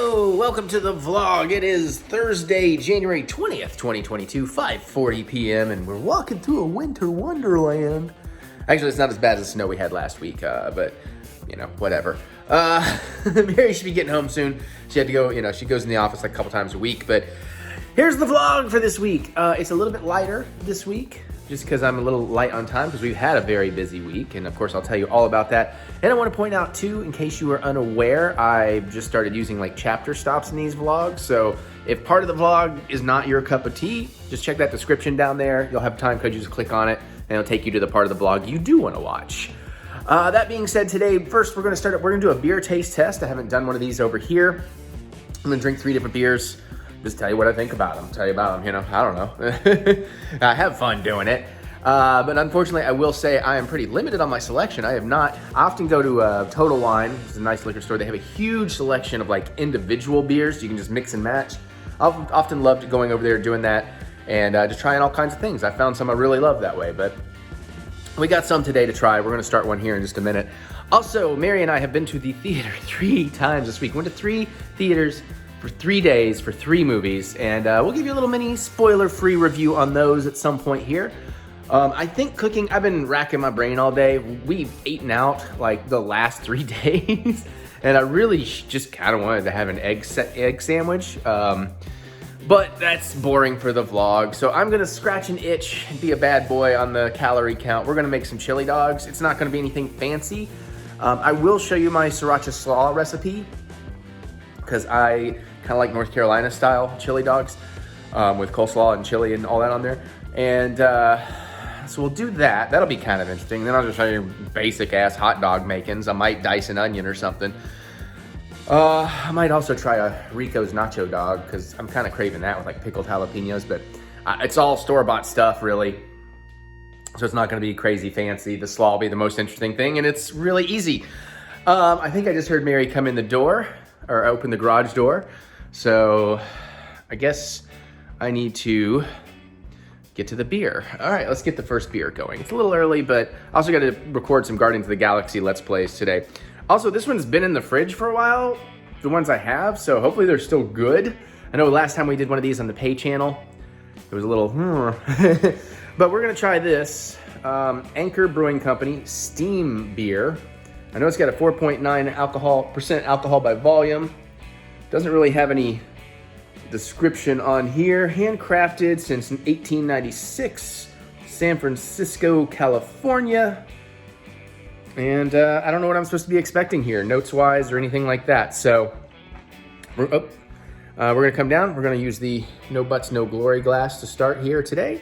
Hello, welcome to the vlog. It is Thursday, January 20th, 2022, 5:40 p.m. and we're walking through a winter wonderland. Actually, it's not as bad as the snow we had last week, but, you know, whatever. Mary should be getting home soon. She had to go, she goes in the office like a couple times a week, but here's the vlog for this week. It's a little bit lighter this week, just because I'm a little light on time because we've had a very busy week, and of course I'll tell you all about that. And I want to point out too, in case you were unaware, I just started using like chapter stops in these vlogs. So if part of the vlog is not your cup of tea, just check that description down there. You'll have a time code, you just click on it and it'll take you to the part of the vlog you do want to watch. That being said, today, first we're gonna do a beer taste test. I haven't done one of these over here. I'm gonna drink 3 different beers. Just tell you what I think about them, tell you about them, I don't know. I have fun doing it. But unfortunately, I will say I am pretty limited on my selection. I often go to Total Wine, which is a nice liquor store. They have a huge selection of like individual beers, so you can just mix and match. I've often loved going over there doing that and just trying all kinds of things. I found some I really love that way, but we got some today to try. We're gonna start one here in just a minute. Also, Mary and I have been to the theater 3 times this week. Went to 3 theaters for 3 days for 3 movies, and we'll give you a little mini spoiler-free review on those at some point here. I think cooking, I've been racking my brain all day. We've eaten out like the last 3 days, and I really just kind of wanted to have an egg sandwich, but that's boring for the vlog. So I'm gonna scratch an itch and be a bad boy on the calorie count. We're gonna make some chili dogs. It's not gonna be anything fancy. I will show you my Sriracha Slaw recipe, because I kind of like North Carolina style chili dogs with coleslaw and chili and all that on there. And so we'll do that. That'll be kind of interesting. Then I'll just show you basic ass hot dog makings. I might dice an onion or something. I might also try a Rico's nacho dog because I'm kind of craving that with like pickled jalapenos, but it's all store-bought stuff really. So it's not gonna be crazy fancy. The slaw will be the most interesting thing, and it's really easy. I think I just heard Mary come in the door, or open the garage door. So I guess I need to get to the beer. All right, let's get the first beer going. It's a little early, but I also got to record some Guardians of the Galaxy Let's Plays today. Also, this one's been in the fridge for a while, the ones I have, so hopefully they're still good. I know last time we did one of these on the Pay channel, it was a little, but we're gonna try this Anchor Brewing Company Steam Beer. I know it's got a 4.9% alcohol by volume. Doesn't really have any description on here. Handcrafted since 1896, San Francisco, California. And I don't know what I'm supposed to be expecting here, notes-wise or anything like that. So we're gonna come down. We're gonna use the No Butts, No Glory glass to start here today.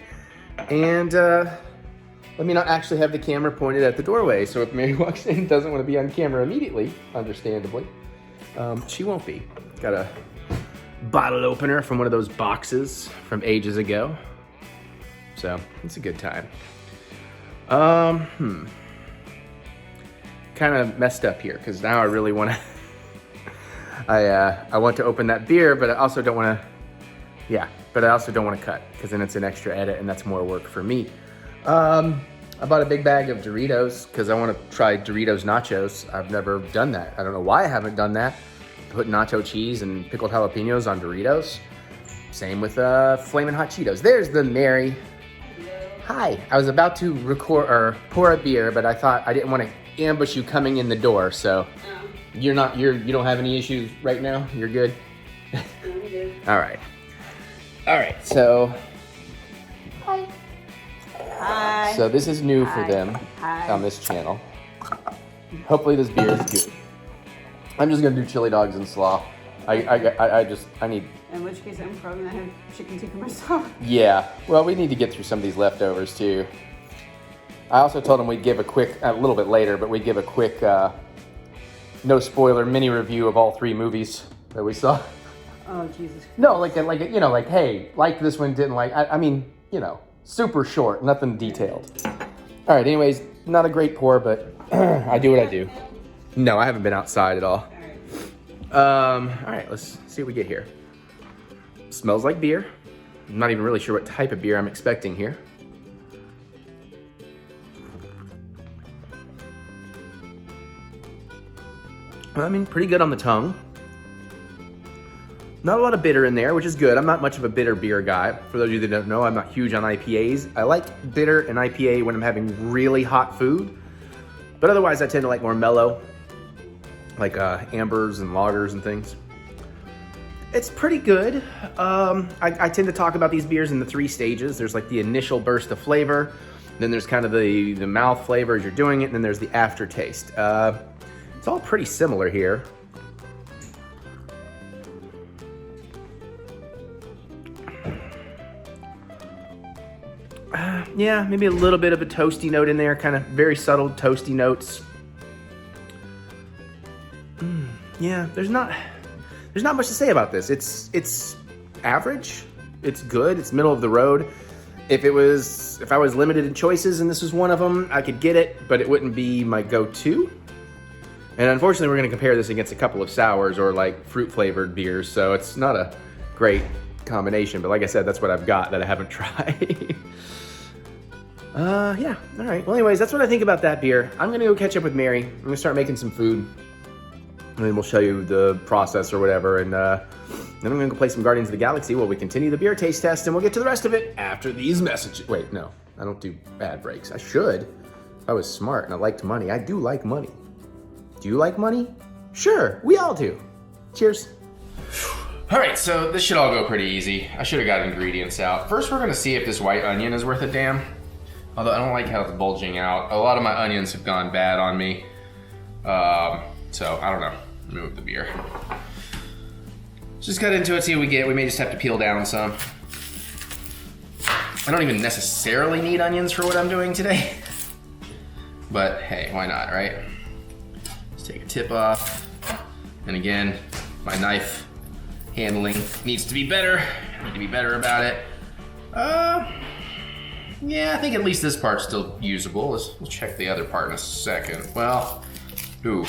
And let me not actually have the camera pointed at the doorway, so if Mary walks in and doesn't want to be on camera immediately, understandably, she won't be. Got a bottle opener from one of those boxes from ages ago. So, it's a good time. Kind of messed up here, because now I really want to, I want to open that beer, but I also don't want to, cut, because then it's an extra edit, and that's more work for me. I bought a big bag of Doritos because I want to try Doritos nachos. I've never done that. I don't know why I haven't done that. Put nacho cheese and pickled jalapenos on Doritos. Same with Flamin' Hot Cheetos. There's the Mary. Hi. I was about to record or pour a beer, but I thought I didn't want to ambush you coming in the door. So you don't have any issues right now. You're good. I'm good. All right. So. Hi. Hi. So this is new for them on this channel. Hopefully this beer is good. I'm just gonna do chili dogs and slaw. I need. In which case, I'm probably gonna have chicken tikka myself. Yeah. Well, we need to get through some of these leftovers too. I also told them we'd give a little bit later, but we'd give a quick, no spoiler mini review of all 3 movies that we saw. Oh Jesus. No, like hey, liked this one, didn't like. I mean, super short, nothing detailed. All right. Anyways, not a great pour, but I do what I do. No, I haven't been outside at all. All right, let's see what we get here. Smells like beer. I'm not even really sure what type of beer I'm expecting here. I mean, pretty good on the tongue. Not a lot of bitter in there, which is good. I'm not much of a bitter beer guy. For those of you that don't know, I'm not huge on IPAs. I like bitter and IPA when I'm having really hot food. But otherwise, I tend to like more mellow, like ambers and lagers and things. It's pretty good. I tend to talk about these beers in the 3 stages. There's like the initial burst of flavor, then there's kind of the mouth flavor as you're doing it, and then there's the aftertaste. It's all pretty similar here. Yeah, maybe a little bit of a toasty note in there, kind of very subtle toasty notes. Yeah, there's not much to say about this. It's average, it's good, it's middle of the road. If I was limited in choices and this was one of them, I could get it, but it wouldn't be my go-to. And unfortunately, we're gonna compare this against a couple of sours or like fruit flavored beers, so it's not a great combination, but like I said, that's what I've got that I haven't tried. Yeah, all right. Well, anyways, that's what I think about that beer. I'm gonna go catch up with Mary. I'm gonna start making some food, and then we'll show you the process or whatever, and then I'm gonna go play some Guardians of the Galaxy while we continue the beer taste test, and we'll get to the rest of it after these messages. Wait, no, I don't do ad breaks. I should. If I was smart and I liked money. I do like money. Do you like money? Sure, we all do. Cheers. All right, so this should all go pretty easy. I should have got ingredients out. First, we're gonna see if this white onion is worth a damn. Although I don't like how it's bulging out. A lot of my onions have gone bad on me. So I don't know. Move the beer. Just cut into it, see what we get. We may just have to peel down some. I don't even necessarily need onions for what I'm doing today. But hey, why not, right? Let's take a tip off. And again, my knife handling needs to be better. I need to be better about it. Yeah, I think at least this part's still usable. We'll check the other part in a second. Well, ooh.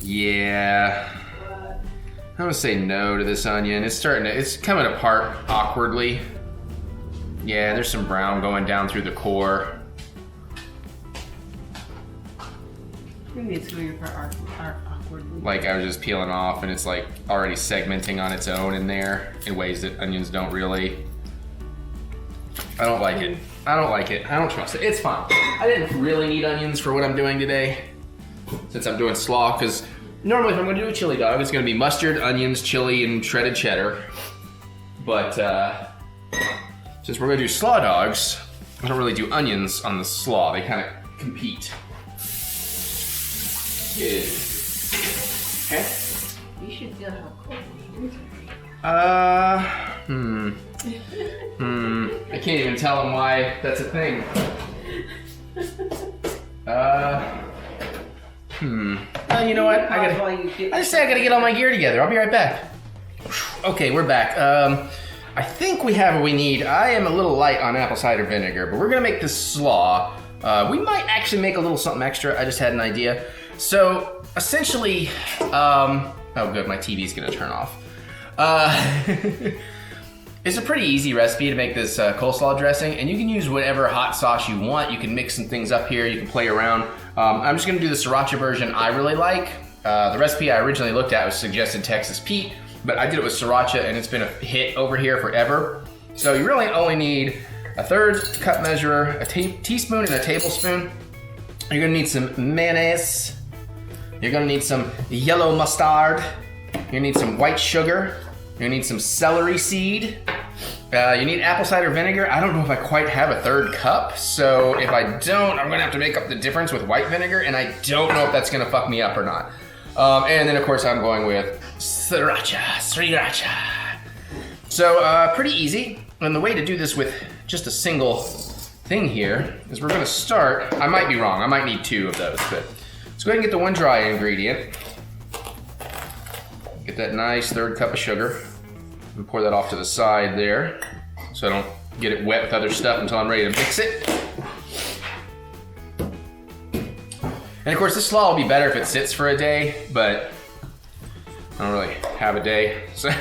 Yeah. I'm gonna say no to this onion. It's coming apart awkwardly. Yeah, there's some brown going down through the core. Maybe it's coming apart awkwardly. Like I was just peeling off and it's like already segmenting on its own in there in ways that onions don't really. I don't like it. I don't like it. I don't trust it. It's fine. I didn't really need onions for what I'm doing today since I'm doing slaw, because normally if I'm gonna do a chili dog, it's gonna be mustard, onions, chili, and shredded cheddar. But since we're gonna do slaw dogs, I don't really do onions on the slaw. They kind of compete. Yeah. Okay. You should feel how cold it is. I can't even tell them why that's a thing. You know what? I just say I gotta get all my gear together. I'll be right back. Okay, we're back. I think we have what we need. I am a little light on apple cider vinegar, but we're gonna make this slaw. We might actually make a little something extra. I just had an idea. So essentially, oh good, my TV's gonna turn off. It's a pretty easy recipe to make this coleslaw dressing, and you can use whatever hot sauce you want. You can mix some things up here, you can play around. I'm just gonna do the Sriracha version I really like. The recipe I originally looked at was suggested Texas Pete, but I did it with Sriracha and it's been a hit over here forever. So you really only need a 1/3 cup measure, a teaspoon and a tablespoon. You're gonna need some mayonnaise. You're gonna need some yellow mustard. You're gonna need some white sugar. You're gonna need some celery seed. You need apple cider vinegar. I don't know if I quite have a 1/3 cup, so if I don't, I'm gonna have to make up the difference with white vinegar, and I don't know if that's gonna fuck me up or not. And then of course I'm going with Sriracha. So pretty easy, and the way to do this with just a single thing here is we're gonna start, I might be wrong, I might need 2 of those, but let's go ahead and get the one dry ingredient. Get that nice 1/3 cup of sugar and pour that off to the side there so I don't get it wet with other stuff until I'm ready to mix it. And of course this slaw will be better if it sits for a day, but I don't really have a day. So all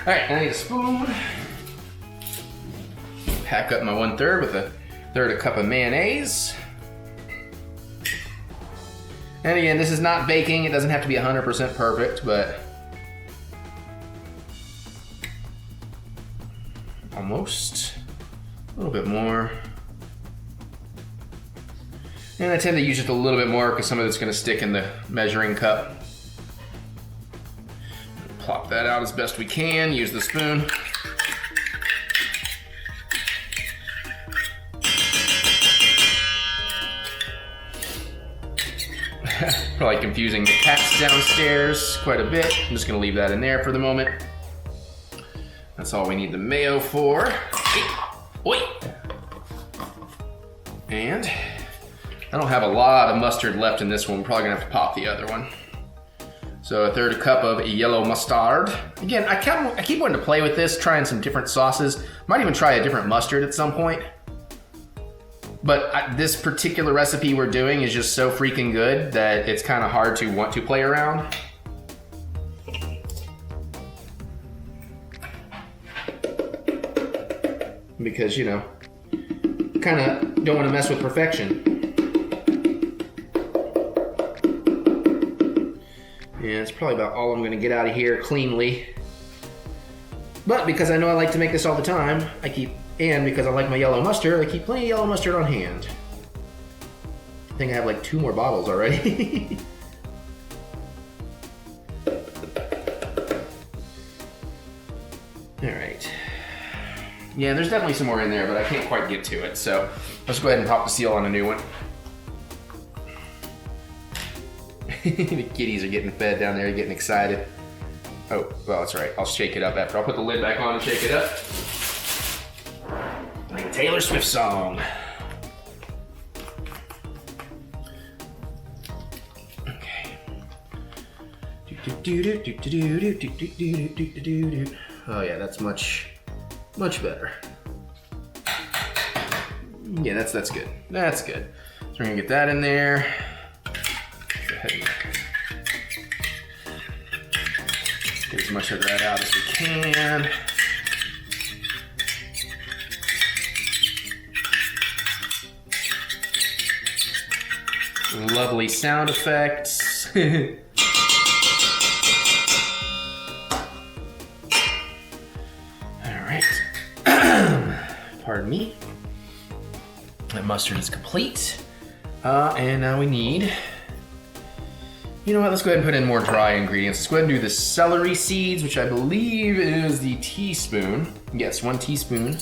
right, I need a spoon. Pack up my 1/3 with a 1/3 cup of mayonnaise. And again, this is not baking. It doesn't have to be 100% perfect, but almost. A little bit more. And I tend to use just a little bit more because some of it's going to stick in the measuring cup. Plop that out as best we can. Use the spoon. Probably confusing the cats downstairs quite a bit. I'm just gonna leave that in there for the moment. That's all we need the mayo for. Oi! And I don't have a lot of mustard left in this one. We're probably gonna have to pop the other one. So a third cup of yellow mustard. Again, I keep wanting to play with this, trying some different sauces. Might even try a different mustard at some point. But this particular recipe we're doing is just so freaking good that it's kind of hard to want to play around. Because, you know, kind of don't want to mess with perfection. Yeah, it's probably about all I'm going to get out of here cleanly. But because I know I like to make this all the time, and because I like my yellow mustard, I keep plenty of yellow mustard on hand. I think I have like 2 more bottles already. All right. Yeah, there's definitely some more in there, but I can't quite get to it. So let's go ahead and pop the seal on a new one. The kitties are getting fed down there, getting excited. Oh, well, that's right. I'll shake it up after. I'll put the lid back on and shake it up. Like a Taylor Swift song. Okay. Oh yeah, that's much better. Yeah, that's good. That's good. So we're gonna get that in there. Go ahead and get as much of that out as we can. Lovely sound effects. All right. Pardon me. That mustard is complete. And now we need, you know what, let's go ahead and put in more dry ingredients. Let's go ahead and do the celery seeds, which I believe is the teaspoon. Yes, 1 teaspoon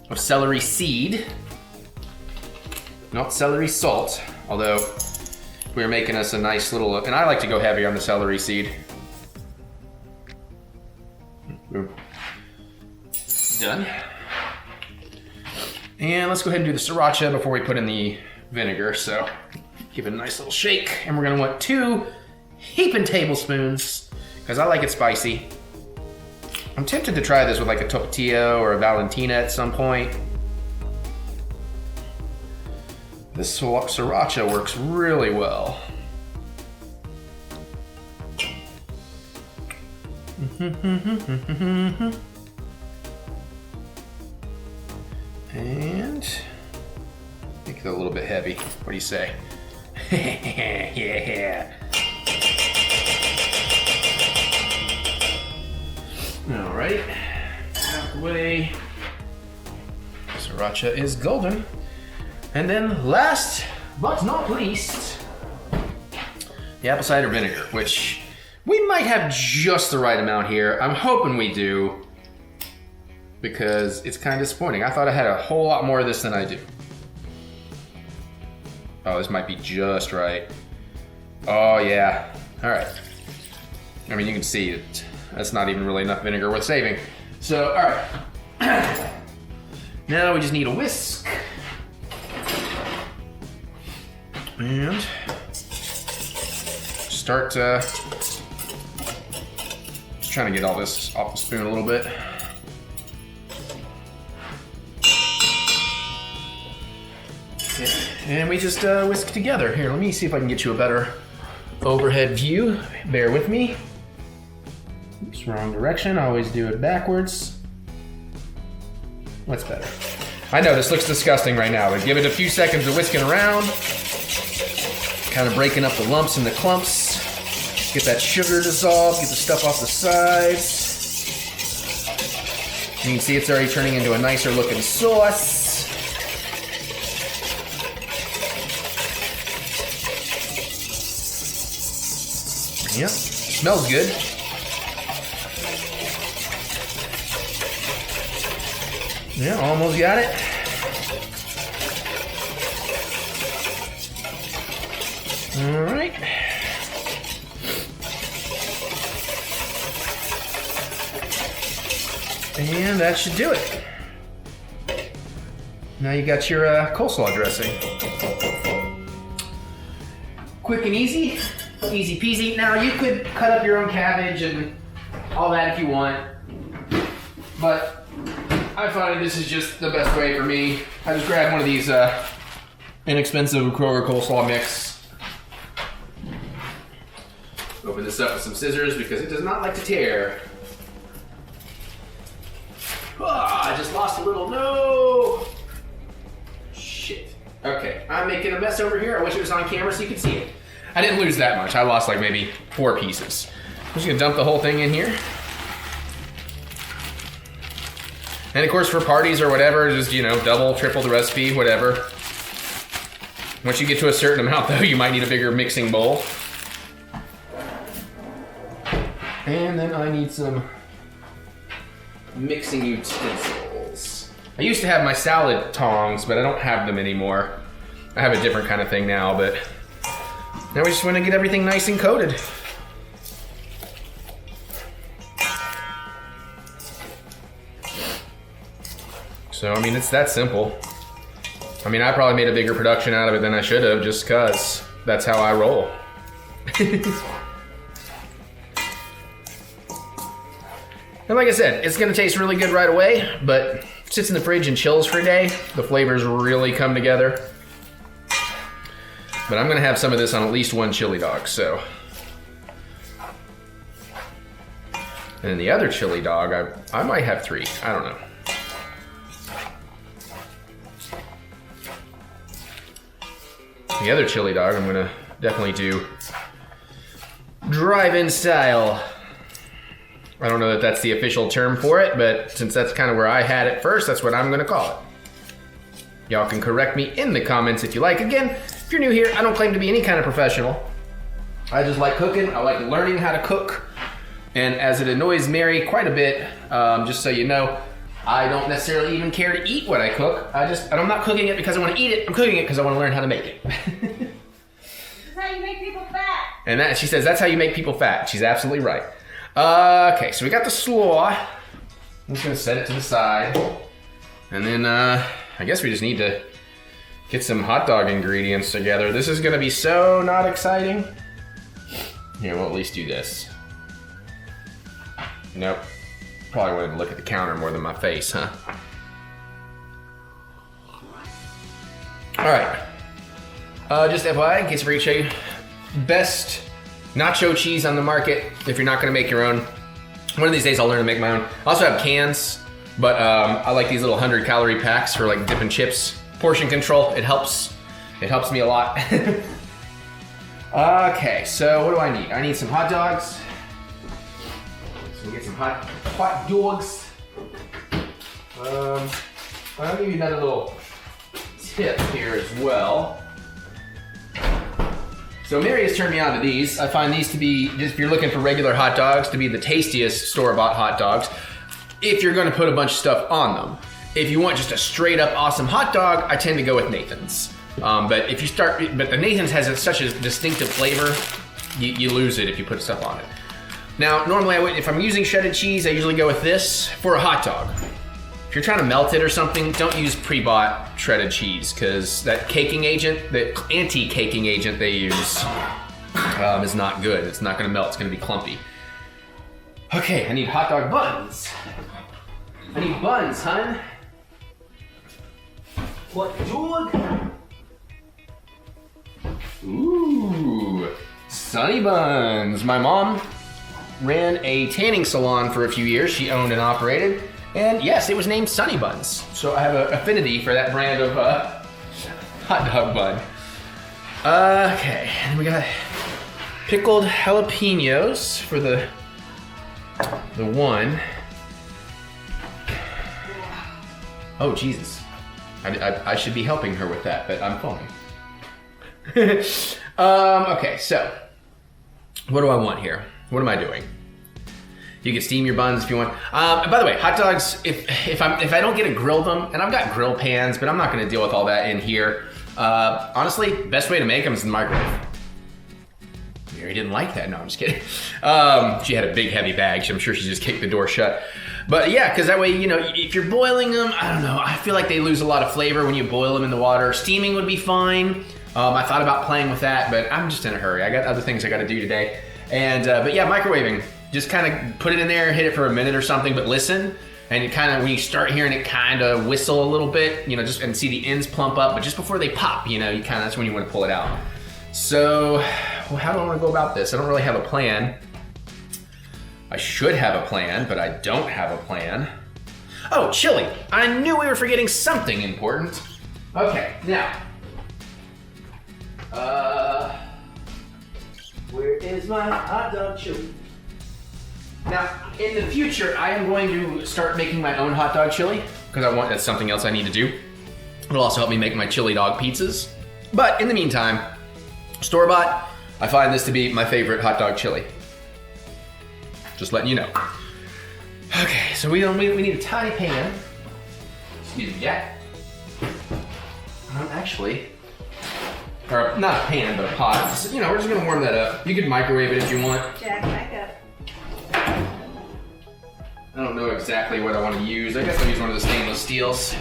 of celery seed. Not celery salt, although we're making us a nice little, and I like to go heavy on the celery seed. Done. And let's go ahead and do the sriracha before we put in the vinegar. So give it a nice little shake. And we're gonna want 2 heaping tablespoons, because I like it spicy. I'm tempted to try this with like a Topatillo or a Valentina at some point. This sriracha works really well. And make it a little bit heavy. What do you say? Yeah. All right, out of the way. Sriracha is golden. And then last but not least, the apple cider vinegar, which we might have just the right amount here. I'm hoping we do, because it's kind of disappointing. I thought I had a whole lot more of this than I do. Oh, this might be just right. Oh yeah, all right. I mean, you can see it. That's not even really enough vinegar worth saving. So, all right. Now we just need a whisk. And start just trying to get all this off the spoon a little bit. And we just whisk together. Here, let me see if I can get you a better overhead view. Bear with me. Oops, wrong direction. I always do it backwards. What's better? I know this looks disgusting right now, but give it a few seconds of whisking around. Kind of breaking up the lumps and the clumps. Get that sugar dissolved, get the stuff off the sides. You can see it's already turning into a nicer looking sauce. Yep, smells good. Yeah, almost got it. All right. And that should do it. Now you got your coleslaw dressing. Quick and easy, easy peasy. Now you could cut up your own cabbage and all that if you want, but I find this is just the best way for me. I just grab one of these inexpensive Kroger coleslaw mix. Open this up with some scissors because it does not like to tear. I just lost a little, no! Shit. Okay, I'm making a mess over here. I wish it was on camera so you could see it. I didn't lose that much. I lost like maybe 4 pieces. I'm just gonna dump the whole thing in here. And of course for parties or whatever, just, you know, double, triple the recipe, whatever. Once you get to a certain amount though, you might need a bigger mixing bowl. And then I need some mixing utensils. I used to have my salad tongs, but I don't have them anymore. I have a different kind of thing now, but now we just want to get everything nice and coated. So, I mean, it's that simple. I mean, I probably made a bigger production out of it than I should have, just cause that's how I roll. And like I said, it's gonna taste really good right away, but sits in the fridge and chills for a day. The flavors really come together. But I'm gonna have some of this on at least one chili dog, so. And then the other chili dog, I might have 3, I don't know. The other chili dog, I'm gonna definitely do drive-in style. I don't know that that's the official term for it, but since that's kind of where I had it first, that's what I'm gonna call it. Y'all can correct me in the comments if you like. Again, if you're new here, I don't claim to be any kind of professional. I just like cooking, I like learning how to cook. And as it annoys Mary quite a bit, just so you know, I don't necessarily even care to eat what I cook. I'm not cooking it because I wanna eat it, I'm cooking it because I wanna learn how to make it. That's how you make people fat. And that, she says, that's how you make people fat. She's absolutely right. Okay, so we got the slaw. I'm just gonna set it to the side. And then I guess we just need to get some hot dog ingredients together. This is gonna be so not exciting. Here, we'll at least do this. Nope. Probably wanted to look at the counter more than my face, huh? Alright. Just FYI, in case I forget to show you, best nacho cheese on the market if you're not gonna make your own. One of these days I'll learn to make my own. I also have cans, but I like these little 100-calorie packs for like dipping chips. Portion control, it helps. It helps me a lot. Okay, so what do I need? I need some hot dogs. So we'll get some hot dogs. I'll give you another little tip here as well. So Mary has turned me on to these. I find these to be, just if you're looking for regular hot dogs, to be the tastiest store-bought hot dogs, if you're gonna put a bunch of stuff on them. If you want just a straight up awesome hot dog, I tend to go with Nathan's. But the Nathan's has such a distinctive flavor, you lose it if you put stuff on it. Now, normally if I'm using shredded cheese, I usually go with this for a hot dog. If you're trying to melt it or something, don't use pre-bought shredded cheese, because that caking agent, the anti-caking agent they use is not good. It's not gonna melt, it's gonna be clumpy. Okay, I need hot dog buns. I need buns, hun. What dog? Ooh, Sunny Buns. My mom ran a tanning salon for a few years. She owned and operated. And yes, it was named Sunny Buns. So I have an affinity for that brand of hot dog bun. Okay, and we got pickled jalapenos for the one. Oh, Jesus. I should be helping her with that, but I'm filming. Okay, so what do I want here? What am I doing? You can steam your buns if you want. By the way, hot dogs, if I don't get to grill them, and I've got grill pans, but I'm not gonna deal with all that in here. Honestly, best way to make them is in the microwave. Mary didn't like that. No, I'm just kidding. She had a big heavy bag, so I'm sure she just kicked the door shut. But yeah, because that way, you know, if you're boiling them, I don't know, I feel like they lose a lot of flavor when you boil them in the water. Steaming would be fine. I thought about playing with that, but I'm just in a hurry. I got other things I gotta do today. And, but yeah, microwaving. Just kind of put it in there, hit it for a minute or something, but listen. And it kind of, when you start hearing it kind of whistle a little bit, you know, just and see the ends plump up, but just before they pop, you know, that's when you want to pull it out. So, well, how do I want to go about this? I don't really have a plan. I should have a plan, but I don't have a plan. Oh, chili. I knew we were forgetting something important. Okay, now. Where is my hot dog chili? Now, in the future, I am going to start making my own hot dog chili because that's something else I need to do. It'll also help me make my chili dog pizzas. But in the meantime, store-bought, I find this to be my favorite hot dog chili. Just letting you know. Okay, so we need a tiny pan. Excuse me, yeah. Actually, or not a pan, but a pot. So, you know, we're just gonna warm that up. You could microwave it if you want. Jack, back up. I don't know exactly what I want to use. I guess I'll use one of the stainless steels.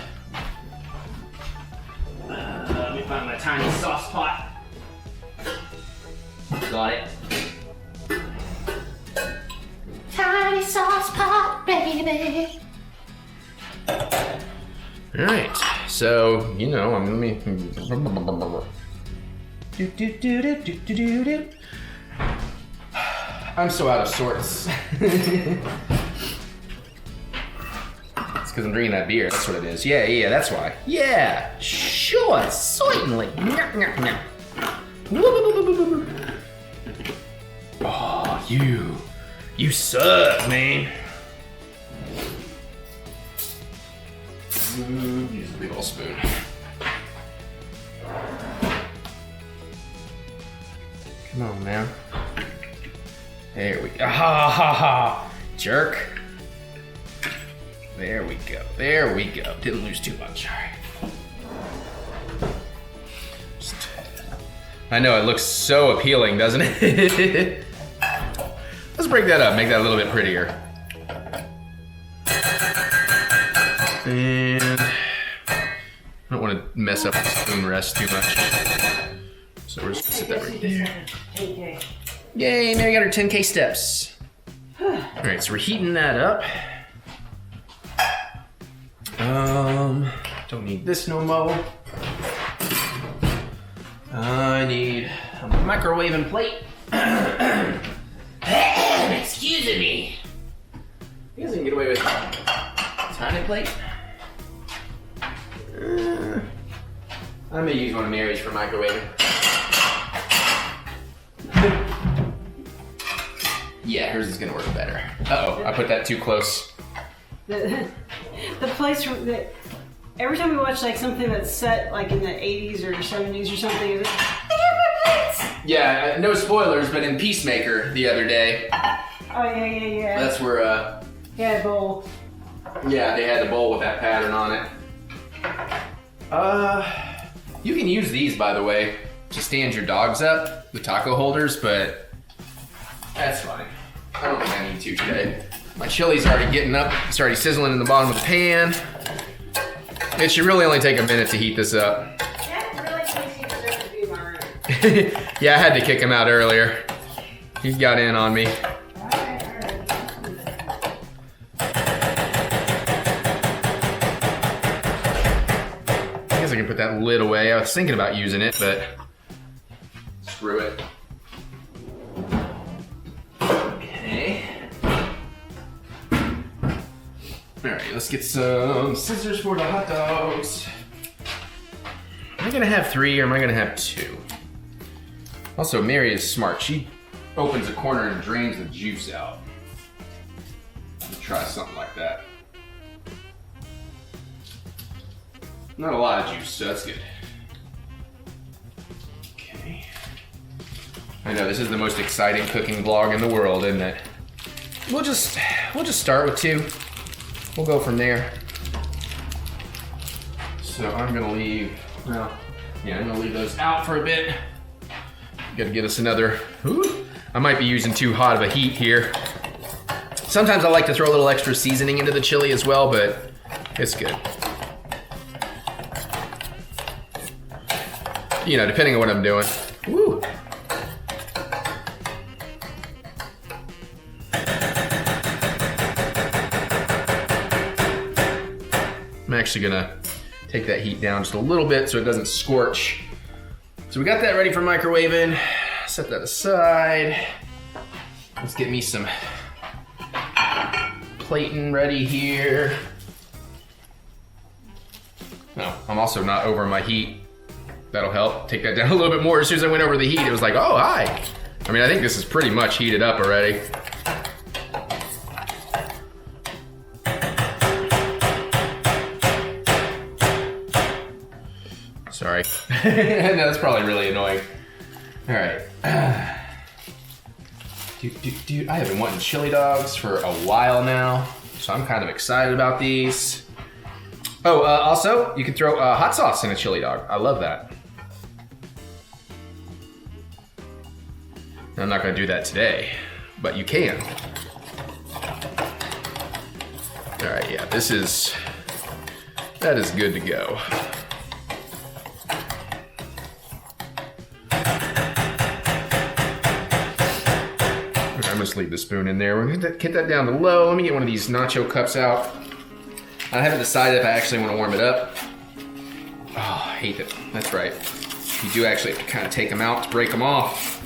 Let me find my tiny sauce pot. Got it. Tiny sauce pot, baby. All right, so you know, let me. I'm so out of sorts. It's because I'm drinking that beer. That's what it is. Yeah, that's why. Yeah, sure, certainly. Oh, you suck, man. Use a big old spoon. Come on, man. There we go. Ha ha ha. Jerk. There we go. There we go. Didn't lose too much. All right. I know it looks so appealing, doesn't it? Let's break that up, make that a little bit prettier. And I don't want to mess up the spoon rest too much. So we're just gonna sit that right there. 10K. Yay, Mary got her 10K steps. All right, so we're heating that up. Don't need this no more. I need a microwaving plate. Excuse me. You guys can get away with a tiny plate. I may use one of Mary's for microwaving. Yeah, hers is gonna work better. Uh-oh, I put that too close. The place that every time we watch like something that's set like in the 80s or 70s or something, is it? Yeah, no spoilers, but in Peacemaker the other day. Oh yeah. That's where Yeah, bowl. yeah, they had the bowl with that pattern on it. You can use these, by the way, to stand your dogs up, the taco holders, but that's fine. I don't think I need to today. My chili's already getting up. It's already sizzling in the bottom of the pan. It should really only take a minute to heat this up. Jack really thinks he deserves to be in my room. Yeah, I had to kick him out earlier. He got in on me. Alright. I guess I can put that lid away. I was thinking about using it, but screw it. Okay. All right, let's get some scissors for the hot dogs. Am I gonna have 3 or am I gonna have 2? Also, Mary is smart. She opens a corner and drains the juice out. Let's try something like that. Not a lot of juice, so that's good. Okay. I know this is the most exciting cooking vlog in the world, isn't it? We'll just start with 2. We'll go from there. So I'm gonna leave, well, yeah, I'm gonna leave those out for a bit. Gotta get us another, ooh, I might be using too hot of a heat here. Sometimes I like to throw a little extra seasoning into the chili as well, but it's good. You know, depending on what I'm doing. Woo. I'm actually gonna take that heat down just a little bit so it doesn't scorch. So we got that ready for microwaving. Set that aside. Let's get me some plating ready here. No, I'm also not over my heat. That'll help. Take that down a little bit more. As soon as I went over the heat, it was like, oh, hi. I mean, I think this is pretty much heated up already. Sorry. No, that's probably really annoying. All right. Dude, I have been wanting chili dogs for a while now, so I'm kind of excited about these. Oh, also, you can throw hot sauce in a chili dog. I love that. I'm not gonna do that today, but you can. All right, yeah, that is good to go. I'm just leave the spoon in there. We're gonna get that down to low. Let me get one of these nacho cups out. I haven't decided if I actually want to warm it up. Oh, I hate it. That's right. You do actually have to kind of take them out to break them off.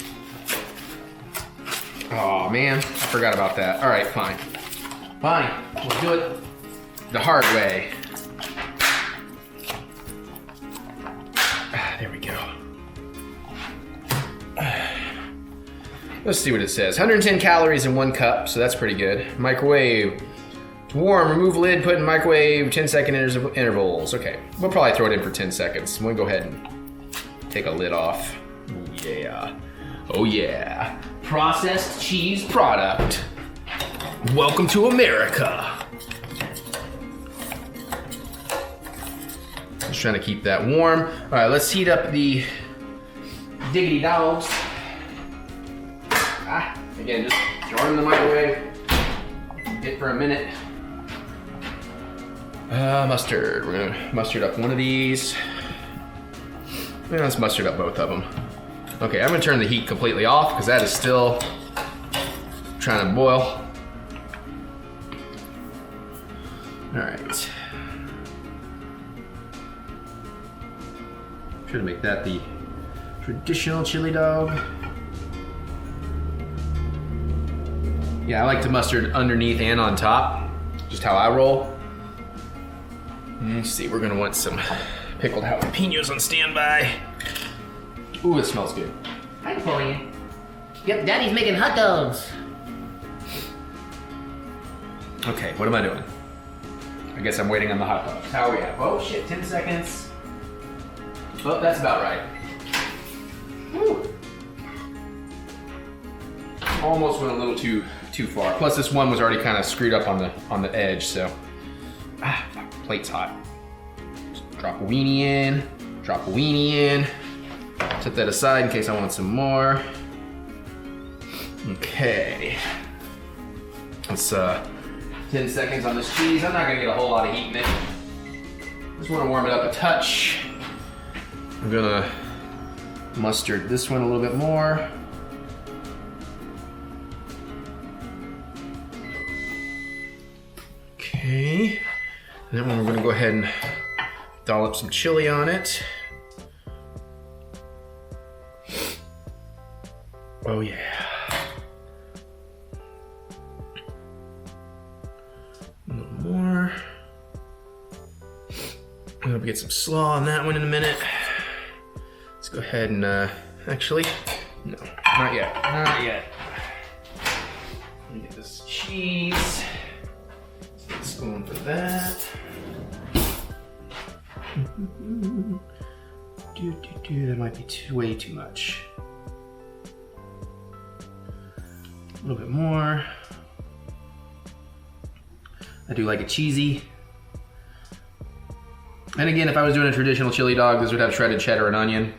Oh man, I forgot about that. All right, fine. Fine, we'll do it the hard way. There we go. Let's see what it says. 110 calories in 1 cup, so that's pretty good. Microwave. To warm, remove lid, put in microwave, 10-second intervals. Okay, we'll probably throw it in for 10 seconds. We'll go ahead and take a lid off. Oh yeah. Oh yeah. Processed cheese product. Welcome to America. Just trying to keep that warm. All right, let's heat up the diggity dogs. Again, just throw it in the microwave. Hit for a minute. Mustard. We're gonna mustard up one of these. Yeah, let's mustard up both of them. Okay, I'm gonna turn the heat completely off because that is still trying to boil. All right. Try to make that the traditional chili dog. Yeah, I like to mustard underneath and on top, just how I roll. Let's see, we're gonna want some pickled jalapenos on standby. Ooh, it smells good. Hi, Chloe. Yep, Daddy's making hot dogs. Okay, what am I doing? I guess I'm waiting on the hot dogs. How are we at? Oh shit, 10 seconds. Oh, that's about right. Woo. Almost went a little too far. Plus this one was already kind of screwed up on the edge, so. Plate's hot. Just drop a weenie in, drop a weenie in. Set that aside in case I want some more. Okay. Let's 10 seconds on this cheese. I'm not gonna get a whole lot of heat in it. Just wanna warm it up a touch. I'm gonna mustard this one a little bit more. Okay. And then we're gonna go ahead and dollop some chili on it. Oh yeah. A little more. I'm gonna get some slaw on that one in a minute. Let's go ahead and actually, No, not yet, not yet. Let me get this cheese. Get a spoon for that. That might be way too much. A little bit more. I do like it cheesy. And again, if I was doing a traditional chili dog, this would have shredded cheddar and onion.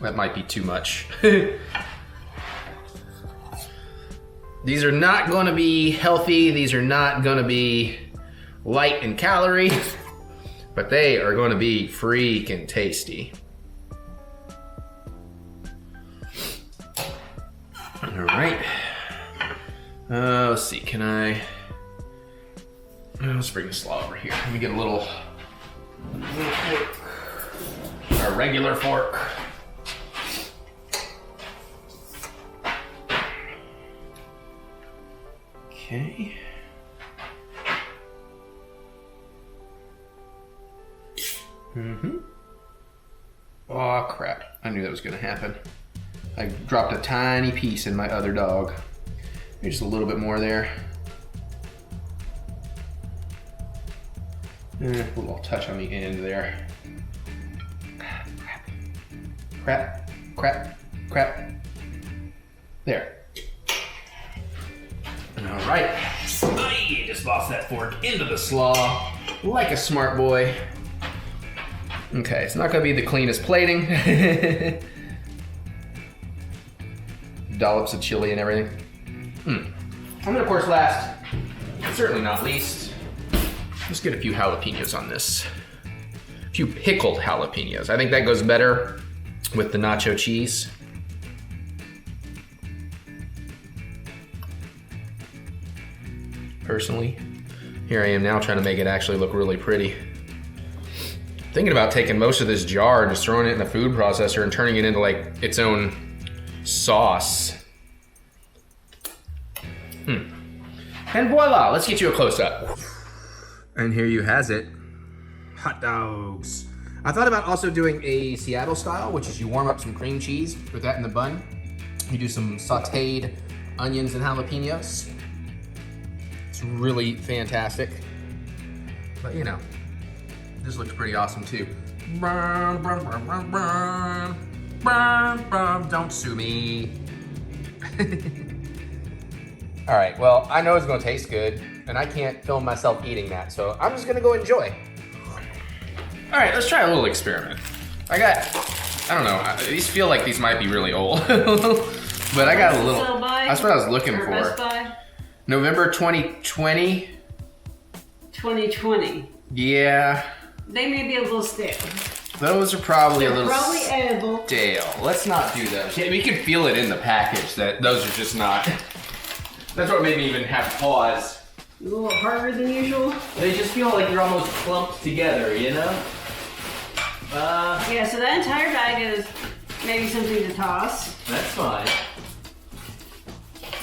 That might be too much. These are not going to be healthy. These are not going to be light in calories, but they are going to be freaking tasty. All right. Let's see, can I... Let's bring the slaw over here. Let me get a little fork. A regular fork. Okay. Oh crap, I knew that was gonna happen. I dropped a tiny piece in my other dog. Maybe just a little bit more there. A little touch on the end there. Crap, crap, crap. There. All right. I just lost that fork into the slaw like a smart boy. Okay, it's not gonna be the cleanest plating. Dollops of chili and everything. And then of course last, certainly not least, let's get a few jalapenos on this. A few pickled jalapenos. I think that goes better with the nacho cheese. Personally, here I am now trying to make it actually look really pretty. Thinking about taking most of this jar and just throwing it in a food processor and turning it into like its own sauce. And voila, let's get you a close-up. And here you has it, hot dogs. I thought about also doing a Seattle style, which is you warm up some cream cheese, put that in the bun. You do some sauteed onions and jalapenos. It's really fantastic. But you know, this looks pretty awesome too. Don't sue me. All right, well, I know it's gonna taste good, and I can't film myself eating that, so I'm just gonna go enjoy. All right, let's try a little experiment. I don't know, these feel like these might be really old, but I got a little, that's what I was looking for. November 2020. 2020. Yeah. They may be a little stale. Those are probably They're probably edible. stale. Let's not do those. Yeah, we can feel it in the package that those are just not. That's what made me even have pause. A little harder than usual. They just feel like they're almost clumped together, you know? Yeah, so that entire bag is maybe something to toss. That's fine.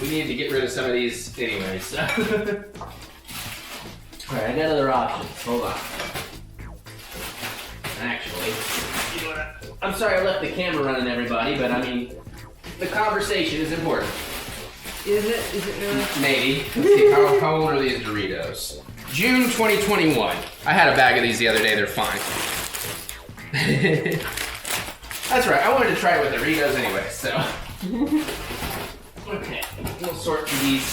We need to get rid of some of these anyway, so. Alright, I got other options. Hold on. Actually, you know what? I'm sorry I left the camera running, everybody, but I mean, the conversation is important. Is it? Is it really? Maybe. Let's see, how old are these Doritos? June 2021. I had a bag of these the other day, they're fine. That's right, I wanted to try it with Doritos anyway, so. Okay, we'll sort through these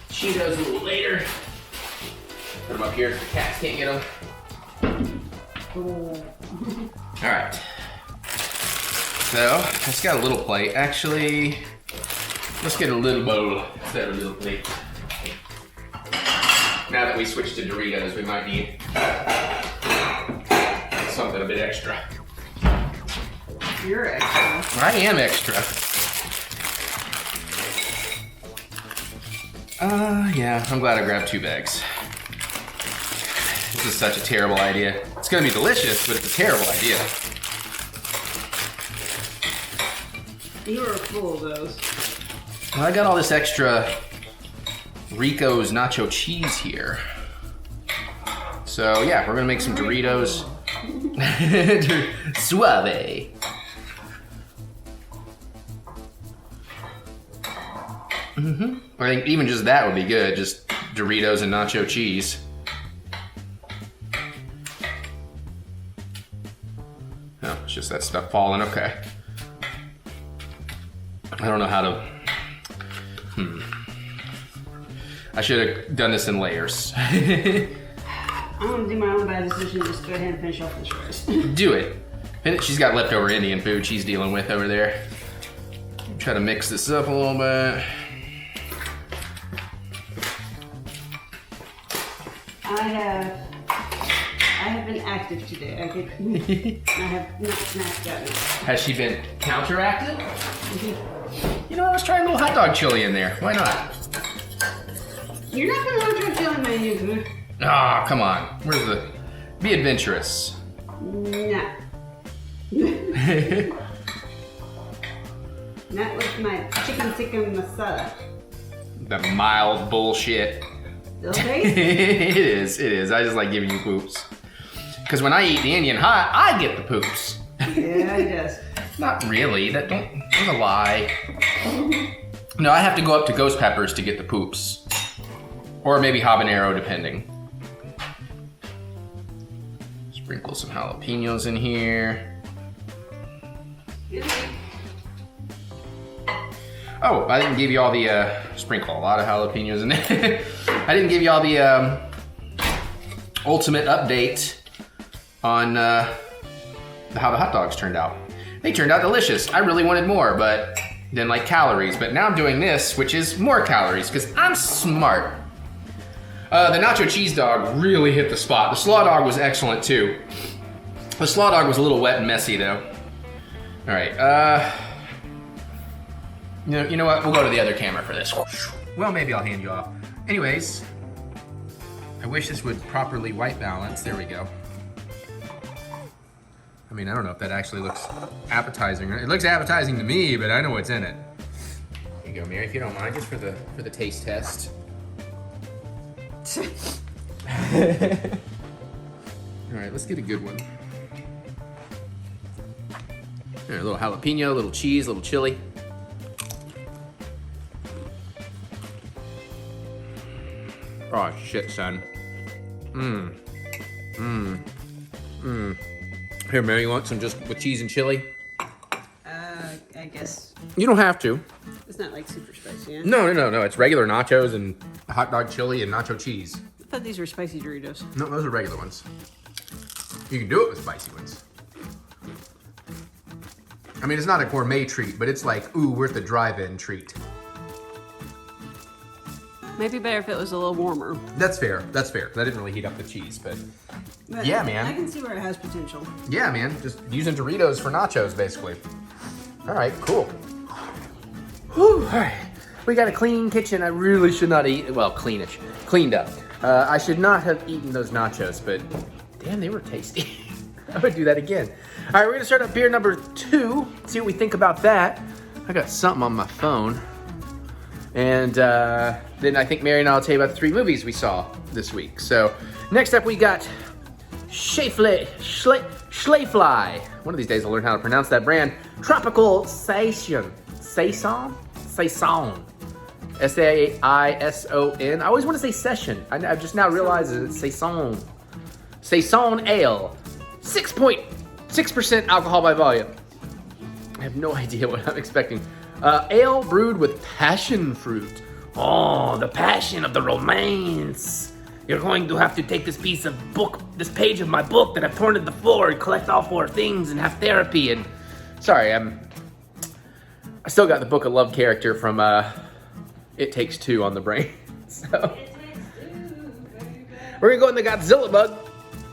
Cheetos a little later. Put them up here so the cats can't get them. All right. So, I just got a little plate. Actually, let's get a little bowl instead of a little plate. Now that we switched to Doritos, we might need something a bit extra. You're extra. I am extra. Yeah, I'm glad I grabbed 2 bags. This is such a terrible idea. It's gonna be delicious, but it's a terrible idea. You are full of those. Well, I got all this extra Rico's nacho cheese here. So yeah, we're gonna make some Doritos. Suave. I think even just that would be good. Just Doritos and nacho cheese. Oh, it's just that stuff falling. Okay. I don't know how to. I should have done this in layers. I'm gonna do my own bad decision. Just go ahead and finish off this rice. Do it. She's got leftover Indian food she's dealing with over there. Try to mix this up a little bit. I have been active today. I have not snapped at me. Has she been counteractive? You know, I was trying a little hot dog chili in there. Why not? You're not gonna want your chili menu. Ah, come on. Where's the... Be adventurous. No. Not with my chicken tikka masala. The mild bullshit. Okay? It is. I just like giving you poops. Because when I eat the Indian hot, I get the poops. Yeah, he does. Not really. That's a lie. No, I have to go up to ghost peppers to get the poops. Or maybe habanero, depending. Sprinkle some jalapenos in here. Oh, I didn't give you all the, sprinkle a lot of jalapenos in there. I didn't give you all the ultimate update on how the hot dogs turned out. They turned out delicious. I really wanted more, but didn't like calories. But now I'm doing this, which is more calories, because I'm smart. The nacho cheese dog really hit the spot. The slaw dog was excellent too. The slaw dog was a little wet and messy though. All right, you know what? We'll go to the other camera for this. Well, maybe I'll hand you off. Anyways, I wish this would properly white balance. There we go. I mean, I don't know if that actually looks appetizing. It looks appetizing to me, but I know what's in it. Here you go, Mary, if you don't mind, just for the taste test. All right, let's get a good one. There, a little jalapeno, a little cheese, a little chili. Oh shit, son. Here, Mary, you want some just with cheese and chili? I guess You don't have to. it's not like super spicy, yeah? No. It's regular nachos and hot dog chili and nacho cheese. I thought these were spicy Doritos. No, those are regular ones. You can do it with spicy ones. I mean, it's not a gourmet treat, but it's like, ooh, we're at the drive-in treat. Maybe better if it was a little warmer. That's fair. I didn't really heat up the cheese, but yeah, man. I can see where it has potential. Yeah, man. Just using Doritos for nachos, basically. All right, cool. Whew, all right. We got a clean kitchen. I really should not eat, well, cleanish. Cleaned up. I should not have eaten those nachos, but damn, they were tasty. I would do that again. All right, we're gonna start up beer number 2. See what we think about that. I got something on my phone. And then I think Mary and I will tell you about the 3 movies we saw this week. So next up we got Schleifly. One of these days I'll learn how to pronounce that brand. Tropical Saison. Saison? S-A-I-S-O-N. I always want to say session. I've just now realized that it's Saison. Saison Ale. 6.6% alcohol by volume. I have no idea what I'm expecting. Ale brewed with passion fruit. Oh, the passion of the romance. You're going to have to take this page of my book that I've torn to the floor and collect all 4 things and have therapy and... Sorry, I still got the Book of Love character from It Takes Two on the brain. So we're gonna go in the Godzilla bug.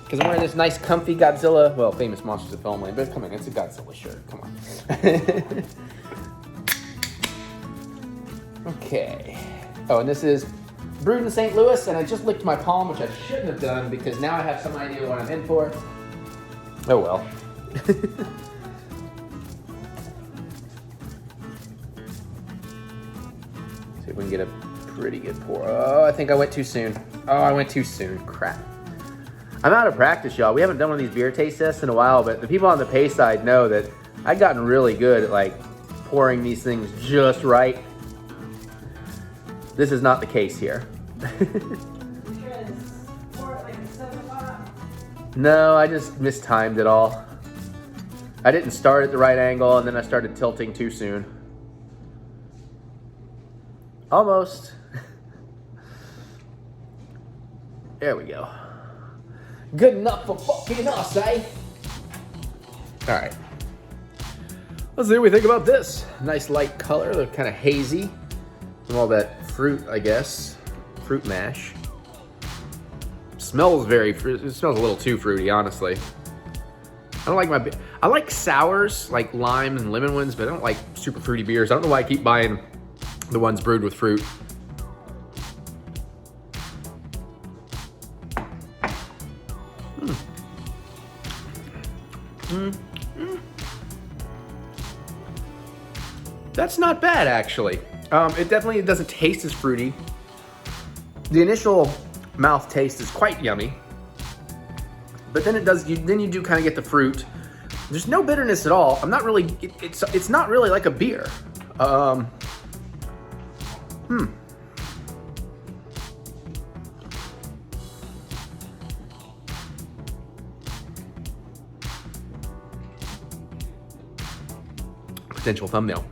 Because I'm wearing this nice comfy Godzilla, well, famous Monsters of Filmland, but come on, it's a Godzilla shirt, come on. Okay. Oh, and this is brewed in St. Louis, and I just licked my palm, which I shouldn't have done, because now I have some idea what I'm in for. Oh well. See if we can get a pretty good pour. Oh, I think I went too soon. Crap. I'm out of practice, y'all. We haven't done one of these beer taste tests in a while, but the people on the pay side know that I've gotten really good at like pouring these things just right. This is not the case here. No, I just mistimed it all. I didn't start at the right angle, and then I started tilting too soon. Almost. There we go. Good enough for fucking us, eh? All right. Let's see what we think about this. Nice light color, they're kind of hazy. From all that fruit, I guess. Fruit mash. Smells very fruity. It smells a little too fruity, honestly. I don't like I like sours, like lime and lemon ones, but I don't like super fruity beers. I don't know why I keep buying the ones brewed with fruit. That's not bad, actually. It definitely doesn't taste as fruity. The initial mouth taste is quite yummy, but then then you do kind of get the fruit. There's no bitterness at all. I'm not really. It's not really like a beer. Potential thumbnail.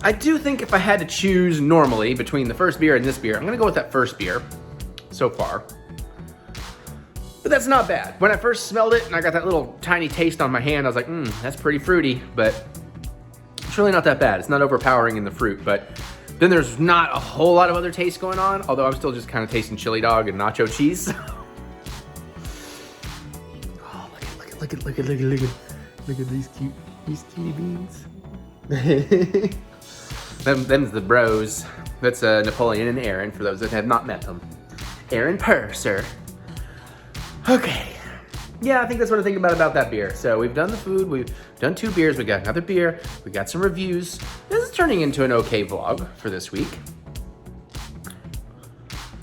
I do think if I had to choose normally between the first beer and this beer, I'm gonna go with that first beer so far. But that's not bad. When I first smelled it and I got that little tiny taste on my hand, I was like, that's pretty fruity, but it's really not that bad. It's not overpowering in the fruit, but then there's not a whole lot of other taste going on, although I'm still just kind of tasting chili dog and nacho cheese. Oh, look at these cutie beans. Them's the bros. That's Napoleon and Aaron, for those that have not met them. Aaron Purser. Okay. Yeah, I think that's what I think about that beer. So we've done the food, we've done 2 beers, we got another beer, we got some reviews. This is turning into an okay vlog for this week.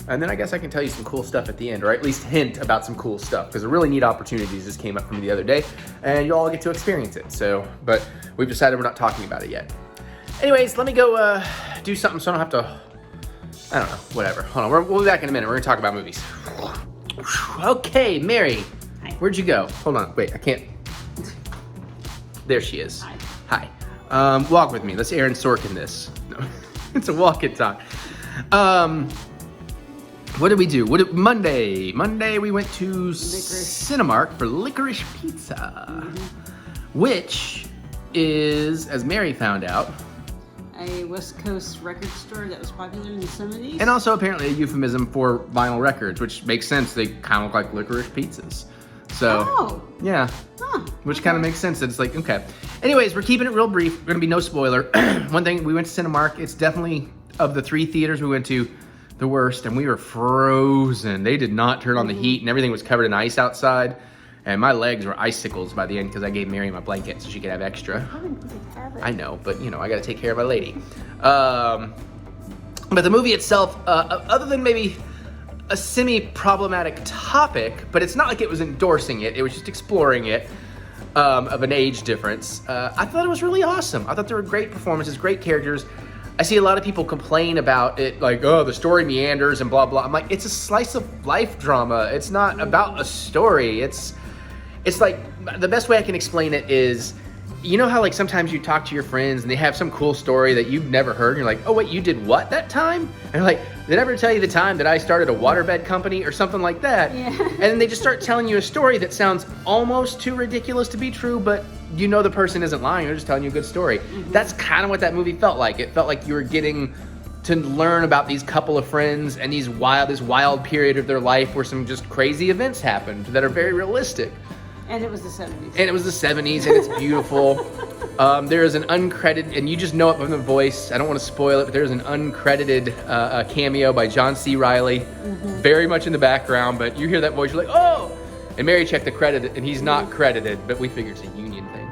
And then I guess I can tell you some cool stuff at the end, or at least hint about some cool stuff, because a really neat opportunities just came up for me the other day, and you all get to experience it. So, but we've decided we're not talking about it yet. Anyways, let me go do something so I don't have to, I don't know, whatever. Hold on, we'll be back in a minute. We're gonna talk about movies. Okay, Mary, Hi. Where'd you go? Hold on, wait, I can't. There she is. Hi. Hi. Walk with me. Let's Aaron Sorkin this. No, it's a walk and talk. What did we do? Monday we went to Cinemark for Licorice Pizza, which is, as Mary found out, a West Coast record store that was popular in the 70s. and also apparently a euphemism for vinyl records, which makes sense. They kind of look like licorice pizzas. So, yeah, which kind of makes sense. It's like, okay. Anyways, we're keeping it real brief. We're gonna be no spoiler. One thing, we went to Cinemark. It's definitely, of the 3 theaters we went to, the worst, and we were frozen. They did not turn on the heat, and everything was covered in ice outside. And my legs were icicles by the end because I gave Mary my blanket so she could have extra. I know, but you know, I gotta take care of my lady. But the movie itself, other than maybe a semi-problematic topic, but it's not like it was endorsing it, it was just exploring it, of an age difference. I thought it was really awesome. I thought there were great performances, great characters. I see a lot of people complain about it, like, oh, the story meanders and blah, blah. I'm like, it's a slice of life drama. It's not about a story. It's like, the best way I can explain it is, you know how like sometimes you talk to your friends and they have some cool story that you've never heard, and you're like, oh wait, you did what that time? And they're like, did I ever tell you the time that I started a waterbed company or something like that? Yeah. And then they just start telling you a story that sounds almost too ridiculous to be true, but you know the person isn't lying, they're just telling you a good story. Mm-hmm. That's kind of what that movie felt like. It felt like you were getting to learn about these couple of friends and this wild period of their life where some just crazy events happened that are very realistic. And it was the 70s. And it was the 70s, and it's beautiful. There is an uncredited, and you just know it from the voice. I don't want to spoil it, but there's an uncredited cameo by John C. Reilly, very much in the background, but you hear that voice, you're like, oh! And Mary checked the credit, and he's not credited, but we figure it's a union thing.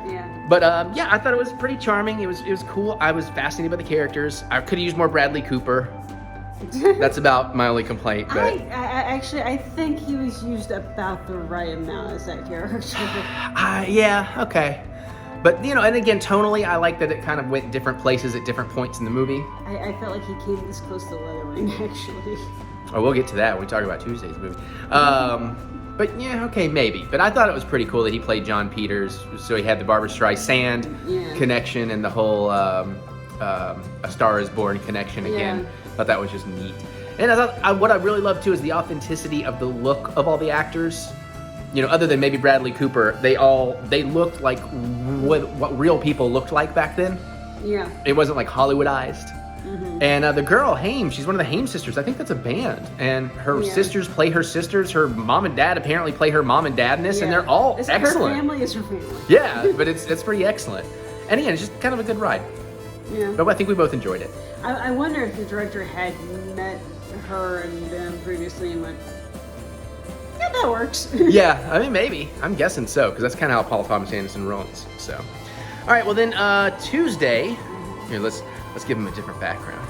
Yeah. But yeah, I thought it was pretty charming. It was cool. I was fascinated by the characters. I could have used more Bradley Cooper. That's about my only complaint. But I think he was used about the right amount as that character. yeah, okay. But, you know, and again, tonally, I like that it kind of went different places at different points in the movie. I felt like he came this close to lettering, actually. Oh, we'll get to that when we talk about Tuesday's movie. But yeah, okay, maybe. But I thought it was pretty cool that he played John Peters, so he had the Barbra Streisand connection and the whole A Star Is Born connection again. Yeah. Thought that was just neat. And I thought what I really loved too is the authenticity of the look of all the actors. You know, other than maybe Bradley Cooper, they looked like what real people looked like back then. Yeah. It wasn't like Hollywoodized. And the girl, Haim, she's one of the Haim sisters. I think that's a band. And her sisters play her sisters. Her mom and dad apparently play her mom and dad in this, and they're all excellent. Her family is her family. Yeah, but it's pretty excellent. And again, it's just kind of a good ride. Yeah. But I think we both enjoyed it. I wonder if the director had met her and them previously and went, yeah, that works. Yeah, I mean, maybe. I'm guessing so, because that's kind of how Paul Thomas Anderson runs. So, all right, well then, Tuesday. Here, let's give him a different background.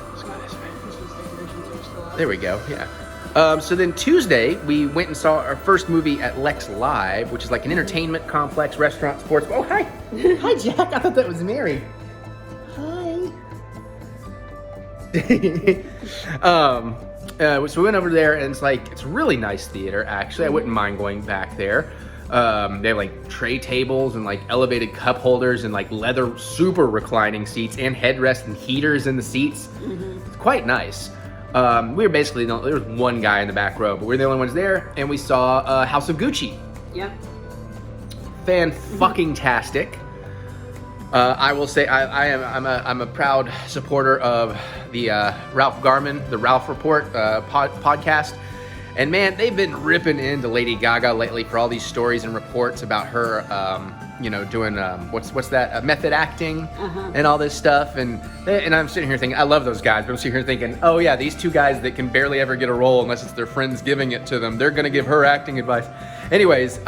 Let's go this way. There we go. Yeah. So then Tuesday, we went and saw our first movie at Lex Live, which is like an entertainment complex, restaurant, sports. Oh, hi. Hi, Jack. I thought that was Mary. Hi. So we went over there, and it's a really nice theater, actually. I wouldn't mind going back there. They have like tray tables and like elevated cup holders and like leather super reclining seats and headrests and heaters in the seats. It's quite nice. We were basically, there was one guy in the back row, but we were the only ones there, and we saw House of Gucci. Yep. Fan-fucking-tastic. I will say I'm a proud supporter of the Ralph Garman, the Ralph Report podcast. And man, they've been ripping into Lady Gaga lately for all these stories and reports about her, doing what's that method acting and all this stuff. And I'm sitting here thinking, I love those guys, but I'm sitting here thinking, oh yeah, these two guys that can barely ever get a role unless it's their friends giving it to them, they're gonna give her acting advice. Anyways, she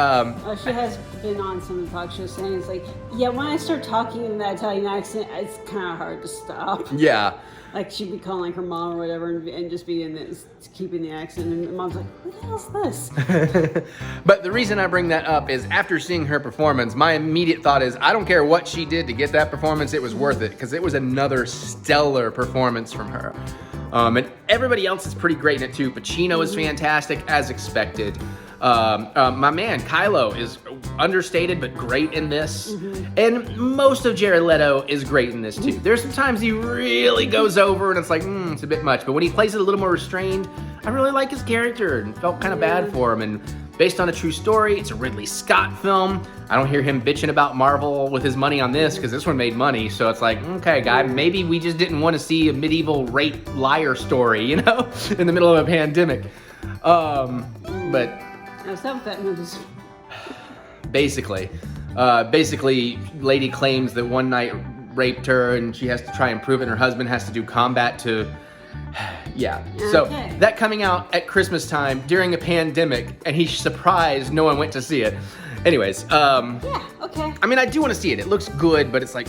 has been on some of the talk shows saying it's like, yeah, when I start talking in that Italian accent, it's kind of hard to stop. Yeah. Like she'd be calling her mom or whatever and just be in this, keeping the accent. And mom's like, what the hell's this? But the reason I bring that up is after seeing her performance, my immediate thought is, I don't care what she did to get that performance, it was worth it. Because it was another stellar performance from her. And everybody else is pretty great in it too. Pacino is fantastic, as expected. My man Kylo is understated but great in this, and most of Jared Leto is great in this too. There's some times he really goes over and it's like it's a bit much, but when he plays it a little more restrained, I really like his character and felt kind of bad for him. And based on a true story, it's a Ridley Scott film. I don't hear him bitching about Marvel with his money on this because this one made money, so it's like, okay guy, maybe we just didn't want to see a medieval rape liar story, in the middle of a pandemic. But that movie's basically, lady claims that one night raped her and she has to try and prove it, and her husband has to do combat to, yeah. So that coming out at Christmas time during a pandemic, and he's surprised no one went to see it. Anyways, yeah, okay. I mean, I do want to see it. It looks good, but it's like,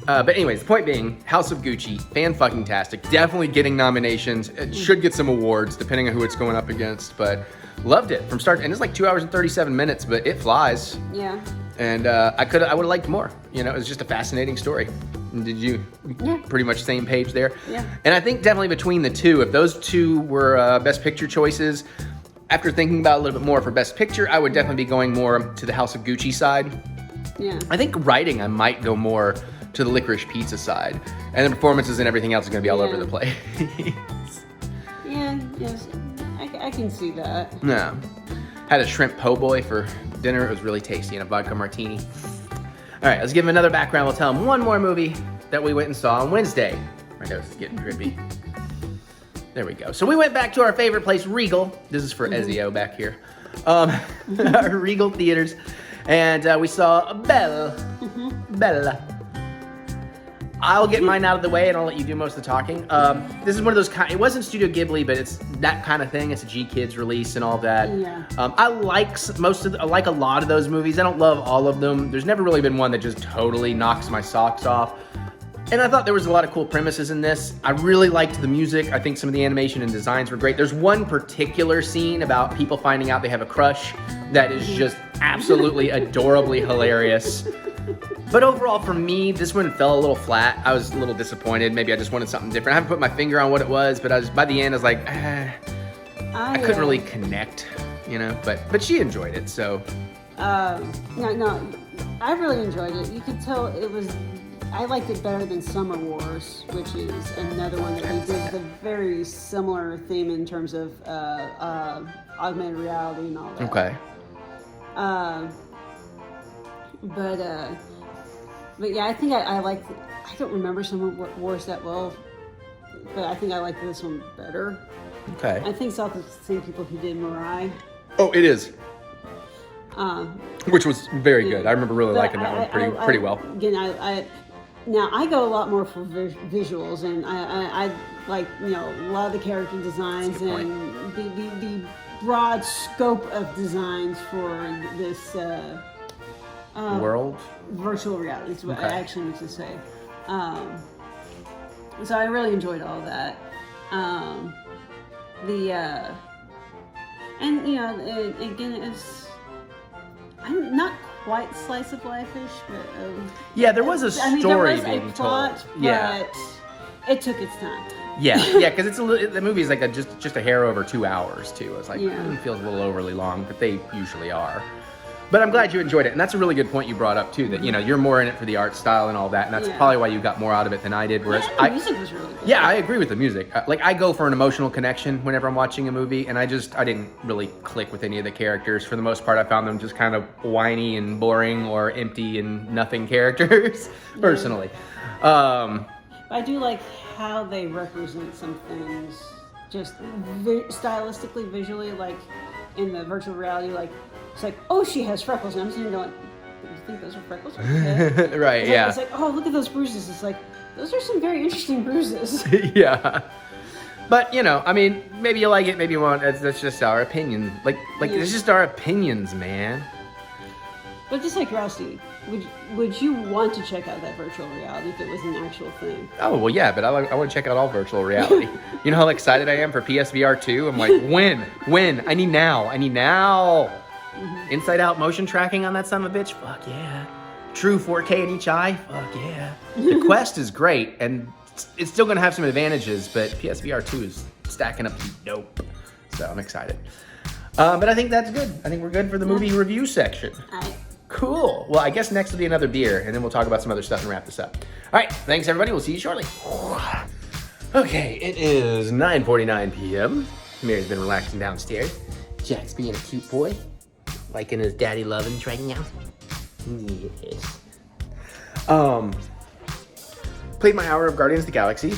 But anyways, the point being, House of Gucci, fan-fucking-tastic. Definitely getting nominations. It should get some awards, depending on who it's going up against. But loved it from start. And it's like 2 hours and 37 minutes, but it flies. Yeah. And I would have liked more. It was just a fascinating story. Did you? Yeah. Pretty much same page there. Yeah. And I think definitely between the two, if those two were Best Picture choices, after thinking about it a little bit more for Best Picture, I would definitely be going more to the House of Gucci side. Yeah. I think writing, I might go more to the Licorice Pizza side, and the performances and everything else is going to be all over the place. Yeah, yes, I can see that. No, had a shrimp po' boy for dinner. It was really tasty, and a vodka martini. All right, let's give him another background. We'll tell him one more movie that we went and saw on Wednesday. My nose is getting drippy. There we go. So we went back to our favorite place, Regal. This is for Ezio back here. Our Regal Theaters, and we saw Bella. I'll get mine out of the way and I'll let you do most of the talking. This is one of those it wasn't Studio Ghibli, but it's that kind of thing. It's a G-Kids release and all that. Yeah. I like I like a lot of those movies. I don't love all of them. There's never really been one that just totally knocks my socks off. And I thought there was a lot of cool premises in this. I really liked the music. I think some of the animation and designs were great. There's one particular scene about people finding out they have a crush that is just absolutely adorably hilarious. But overall, for me, this one fell a little flat. I was a little disappointed. Maybe I just wanted something different. I haven't put my finger on what it was, but by the end, I was like, I couldn't really connect, you know. But she enjoyed it, so. No, I really enjoyed it. You could tell it was. I liked it better than Summer Wars, which is another one that they did a very similar theme in terms of augmented reality and all that. Okay. But yeah, I think I liked. I don't remember Summer Wars that well, but I think I liked this one better. Okay. I think it's all the same people who did Mirai. Oh, it is. Which was very good. I remember really liking that one pretty well. Again, now I go a lot more for visuals, and I like, you know, a lot of the character designs and the broad scope of designs for this world virtual reality is what I actually meant to say. So I really enjoyed all of that. And you know, again, it's I'm not quite slice of life-ish, but yeah, there was a story being told. Yeah, but it took its time. Yeah, because the movie is like just a hair over 2 hours too. It's like it feels a little overly long, but they usually are. But I'm glad you enjoyed it, and that's a really good point you brought up too. That, you know, you're more in it for the art style and all that, and that's probably why you got more out of it than I did. Whereas the music was really good. Yeah, I agree with the music. Like, I go for an emotional connection whenever I'm watching a movie, and I didn't really click with any of the characters. For the most part, I found them just kind of whiny and boring or empty and nothing characters, personally. I do like how they represent some things, just stylistically, visually, like in the virtual reality, like it's like, oh, she has freckles, and I'm sitting going, do you think those are freckles? Right, It's like, oh, look at those bruises. It's like, those are some very interesting bruises. Yeah. But, you know, I mean, maybe you like it, maybe you won't. That's just our opinion. Like it's just our opinions, man. But just like curiosity, would you want to check out that virtual reality if it was an actual thing? Oh, well, yeah, but I want to check out all virtual reality. You know how excited I am for PSVR 2? I'm like, when? I need now. Mm-hmm. Inside out motion tracking on that son of a bitch? Fuck yeah. True 4K in each eye? Fuck yeah. The Quest is great, and it's still going to have some advantages, but PSVR 2 is stacking up to dope. So I'm excited. But I think that's good. I think we're good for the movie review section. Cool. Well, I guess next will be another beer, and then we'll talk about some other stuff and wrap this up. All right. Thanks, everybody. We'll see you shortly. Okay. It is 9:49 p.m. Mary's been relaxing downstairs. Jack's being a cute boy, liking his daddy lovin's right now. Yes. Played my hour of Guardians of the Galaxy.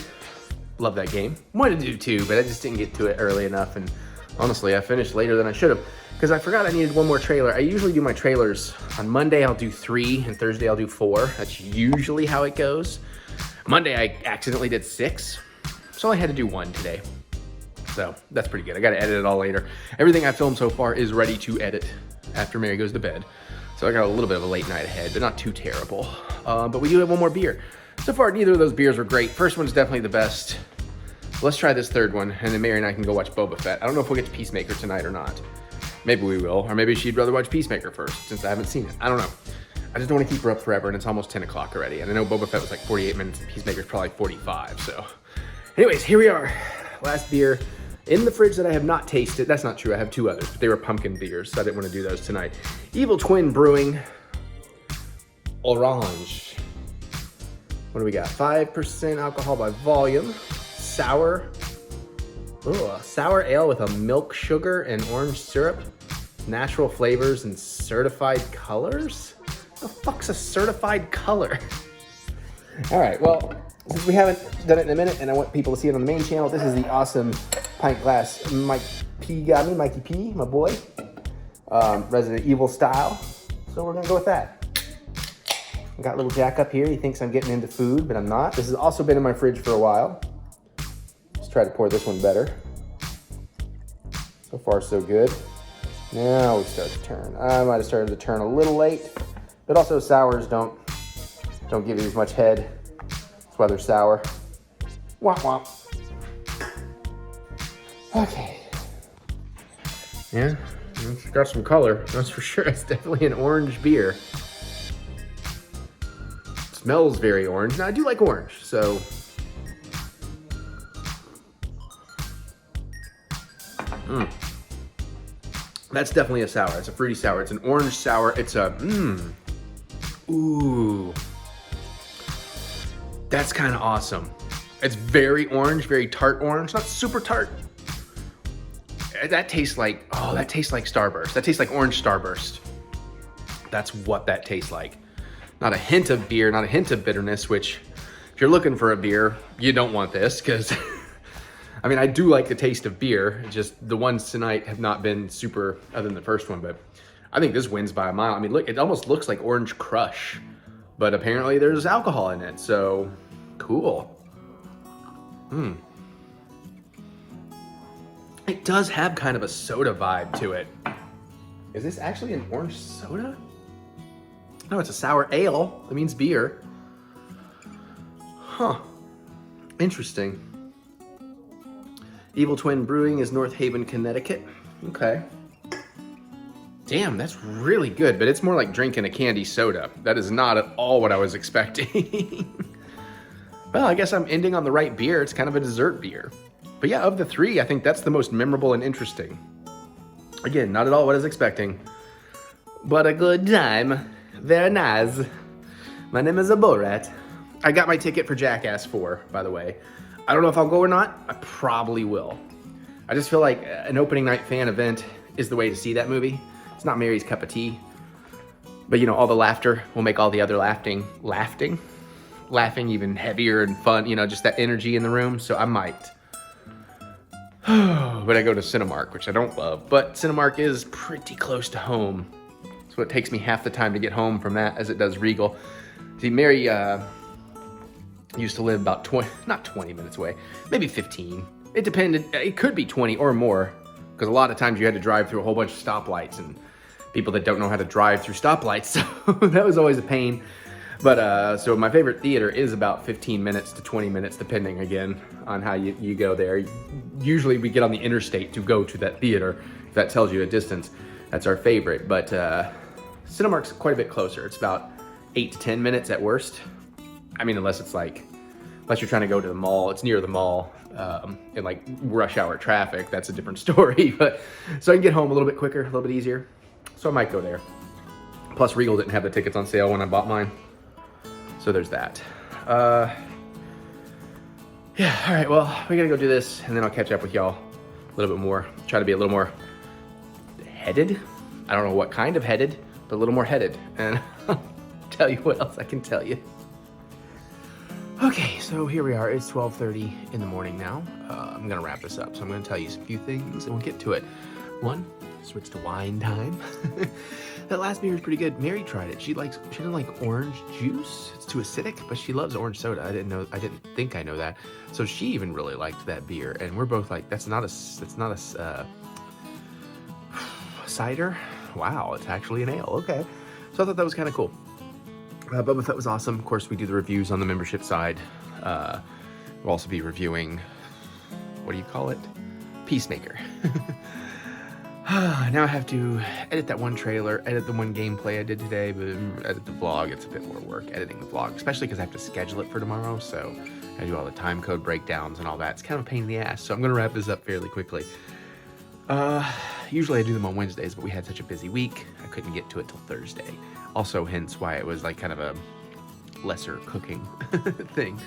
Love that game. Wanted to do 2, but I just didn't get to it early enough, and honestly, I finished later than I should have. Because I forgot I needed one more trailer. I usually do my trailers on Monday. I'll do 3, and Thursday I'll do 4. That's usually how it goes. Monday I accidentally did 6, so I only had to do 1 today. So that's pretty good. I got to edit it all later. Everything I've filmed so far is ready to edit after Mary goes to bed. So I got a little bit of a late night ahead, but not too terrible. But we do have one more beer. So far, neither of those beers were great. First one's definitely the best. Let's try this third one, and then Mary and I can go watch Boba Fett. I don't know if we'll get to Peacemaker tonight or not. Maybe we will, or maybe she'd rather watch Peacemaker first, since I haven't seen it. I don't know. I just don't want to keep her up forever, and it's almost 10 o'clock already. And I know Boba Fett was like 48 minutes, and Peacemaker's probably like 45, so. Anyways, here we are. Last beer in the fridge that I have not tasted. That's not true, I have 2 others, but they were pumpkin beers, so I didn't want to do those tonight. Evil Twin Brewing Orange. What do we got? 5% alcohol by volume. Sour. Ooh, a sour ale with a milk sugar and orange syrup. Natural flavors and certified colors? The fuck's a certified color? All right, well, since we haven't done it in a minute and I want people to see it on the main channel, this is the awesome pint glass Mikey P, my boy. Resident Evil style. So we're gonna go with that. I got little Jack up here. He thinks I'm getting into food, but I'm not. This has also been in my fridge for a while. Let's try to pour this one better. So far, so good. Now we start to turn. I might have started to turn a little late, but also sours don't give you as much head. That's why they're sour. Womp womp. Okay. Yeah, It's got some color, that's for sure. It's definitely an orange beer. Smells very orange. Now I do like orange, so. That's definitely a sour. It's a fruity sour. It's an orange sour. It's a, ooh. That's kind of awesome. It's very orange, very tart orange. Not super tart. That tastes like, oh, that tastes like Starburst. That tastes like orange Starburst. That's what that tastes like. Not a hint of beer, not a hint of bitterness, which if you're looking for a beer, you don't want this because, I mean, I do like the taste of beer. Just the ones tonight have not been super, other than the first one, but I think this wins by a mile. I mean, look, it almost looks like Orange Crush, but apparently there's alcohol in it, so cool. It does have kind of a soda vibe to it. Is this actually an orange soda? No, it's a sour ale. That means beer. Huh. Interesting. Evil Twin Brewing is North Haven, Connecticut. Okay. Damn, that's really good, but it's more like drinking a candy soda. That is not at all what I was expecting. Well, I guess I'm ending on the right beer. It's kind of a dessert beer. But yeah, of the three, I think that's the most memorable and interesting. Again, not at all what I was expecting, but a good time. Very nice. My name is Aborat. I got my ticket for Jackass 4, by the way. I don't know if I'll go or not. I probably will. I just feel like an opening night fan event is the way to see that movie. It's not Mary's cup of tea. But you know, all the laughter will make all the other laughing even heavier and fun. You know, just that energy in the room. So I might. But I go to Cinemark, which I don't love. But Cinemark is pretty close to home. So it takes me half the time to get home from that as it does Regal. See, Mary used to live about 20 minutes away, maybe 15. It depended, it could be 20 or more, because a lot of times you had to drive through a whole bunch of stoplights and people that don't know how to drive through stoplights, so that was always a pain. But so my favorite theater is about 15 minutes to 20 minutes, depending again on how you go there. Usually we get on the interstate to go to that theater. If that tells you a distance, that's our favorite. But Cinemark's quite a bit closer. It's about 8 to 10 minutes at worst. I mean, unless you're trying to go to the mall, it's near the mall, in like rush hour traffic, that's a different story. But so I can get home a little bit quicker, a little bit easier. So I might go there. Plus Regal didn't have the tickets on sale when I bought mine. So there's that. Yeah, all right, well, we gotta go do this and then I'll catch up with y'all a little bit more. Try to be a little more headed. I don't know what kind of headed, but a little more headed. And I'll tell you what else I can tell you. Okay, so here we are. It's 12:30 in the morning now. I'm gonna wrap this up. So I'm gonna tell you a few things and we'll get to it. One, switch to wine time. That last beer is pretty good. Mary tried it. She doesn't like orange juice. It's too acidic, but she loves orange soda. I didn't think I know that. So she even really liked that beer. And we're both like, that's not a cider. Wow, it's actually an ale. Okay. So I thought that was kind of cool. But that was awesome. Of course, we do the reviews on the membership side. We'll also be reviewing, what do you call it? Peacemaker. Now I have to edit that one trailer, edit the one gameplay I did today, but edit the vlog. It's a bit more work editing the vlog, especially because I have to schedule it for tomorrow. So I do all the time code breakdowns and all that. It's kind of a pain in the ass. So I'm going to wrap this up fairly quickly. Usually I do them on Wednesdays, but we had such a busy week, I couldn't get to it till Thursday. Also, hence why it was like kind of a lesser cooking thing.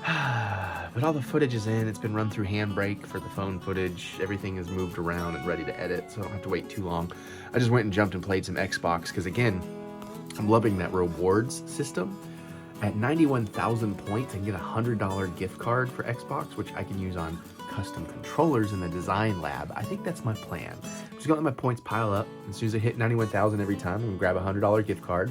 But all the footage is in. It's been run through Handbrake for the phone footage. Everything is moved around and ready to edit, so I don't have to wait too long. I just went and jumped and played some Xbox, because again, I'm loving that rewards system. At 91,000 points, I can get a $100 gift card for Xbox, which I can use on custom controllers in the design lab. I think that's my plan. I'm just gonna let my points pile up. As soon as I hit 91,000 every time, I'm gonna grab a $100 gift card.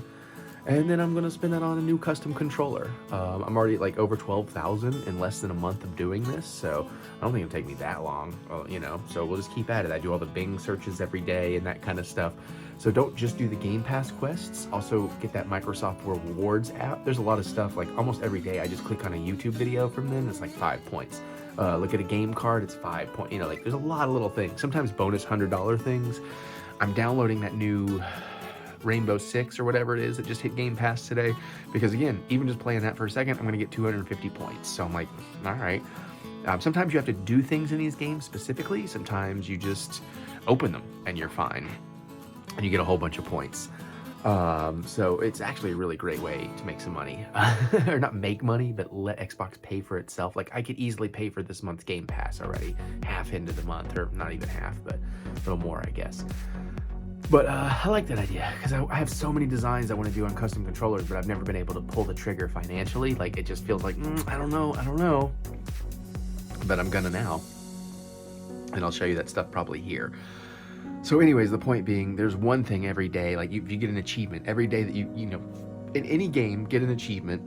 And then I'm gonna spend that on a new custom controller. I'm already at like over 12,000 in less than a month of doing this, so I don't think it'll take me that long, you know, so we'll just keep at it. I do all the Bing searches every day and that kind of stuff. So don't just do the Game Pass quests, also get that Microsoft Rewards app. There's a lot of stuff, like almost every day I just click on a YouTube video from them, it's like 5 points. Look at a game card, it's 5 point. You know, like there's a lot of little things. Sometimes bonus $100 things. I'm downloading that new Rainbow Six or whatever it is that just hit Game Pass today, because again, even just playing that for a second, I'm gonna get 250 points. So I'm like, all right. Sometimes you have to do things in these games specifically. Sometimes you just open them and you're fine, and you get a whole bunch of points. So it's actually a really great way to make some money, or not make money, but let Xbox pay for itself. Like I could easily pay for this month's Game Pass already, half into the month, or not even half, but a little more, I guess. But I like that idea, because I have so many designs I want to do on custom controllers, but I've never been able to pull the trigger financially. Like it just feels like, I don't know. But I'm gonna now, and I'll show you that stuff probably here. So anyways, the point being, there's one thing every day, like you get an achievement every day that you know, in any game, get an achievement,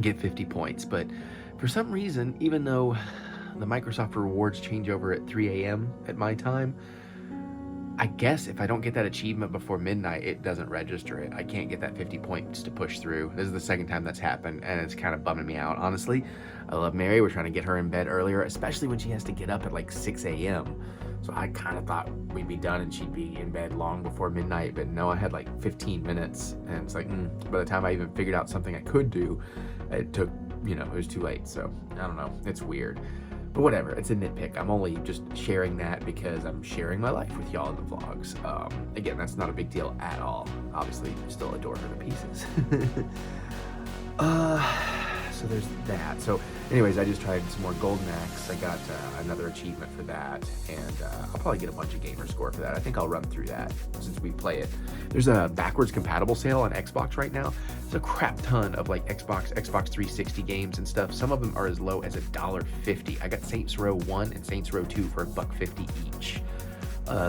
get 50 points. But for some reason, even though the Microsoft rewards change over at 3 a.m. at my time, I guess if I don't get that achievement before midnight, it doesn't register it. I can't get that 50 points to push through. This is the second time that's happened, and it's kind of bumming me out. Honestly, I love Mary. We're trying to get her in bed earlier, especially when she has to get up at like 6 a.m. So I kind of thought we'd be done and she'd be in bed long before midnight, but no, I had like 15 minutes, and it's like, by the time I even figured out something I could do, it took, you know, it was too late. So I don't know, it's weird. But whatever, it's a nitpick. I'm only just sharing that because I'm sharing my life with y'all in the vlogs. Again, that's not a big deal at all. Obviously, still adore her to pieces. So there's that. So anyways, I just tried some more Golden Axe. I got another achievement for that, and I'll probably get a bunch of gamer score for that. I think I'll run through that since we play it. There's a backwards compatible sale on Xbox right now. There's a crap ton of like Xbox 360 games and stuff. Some of them are as low as $1.50. I got Saints Row 1 and Saints Row 2 for $1.50 each.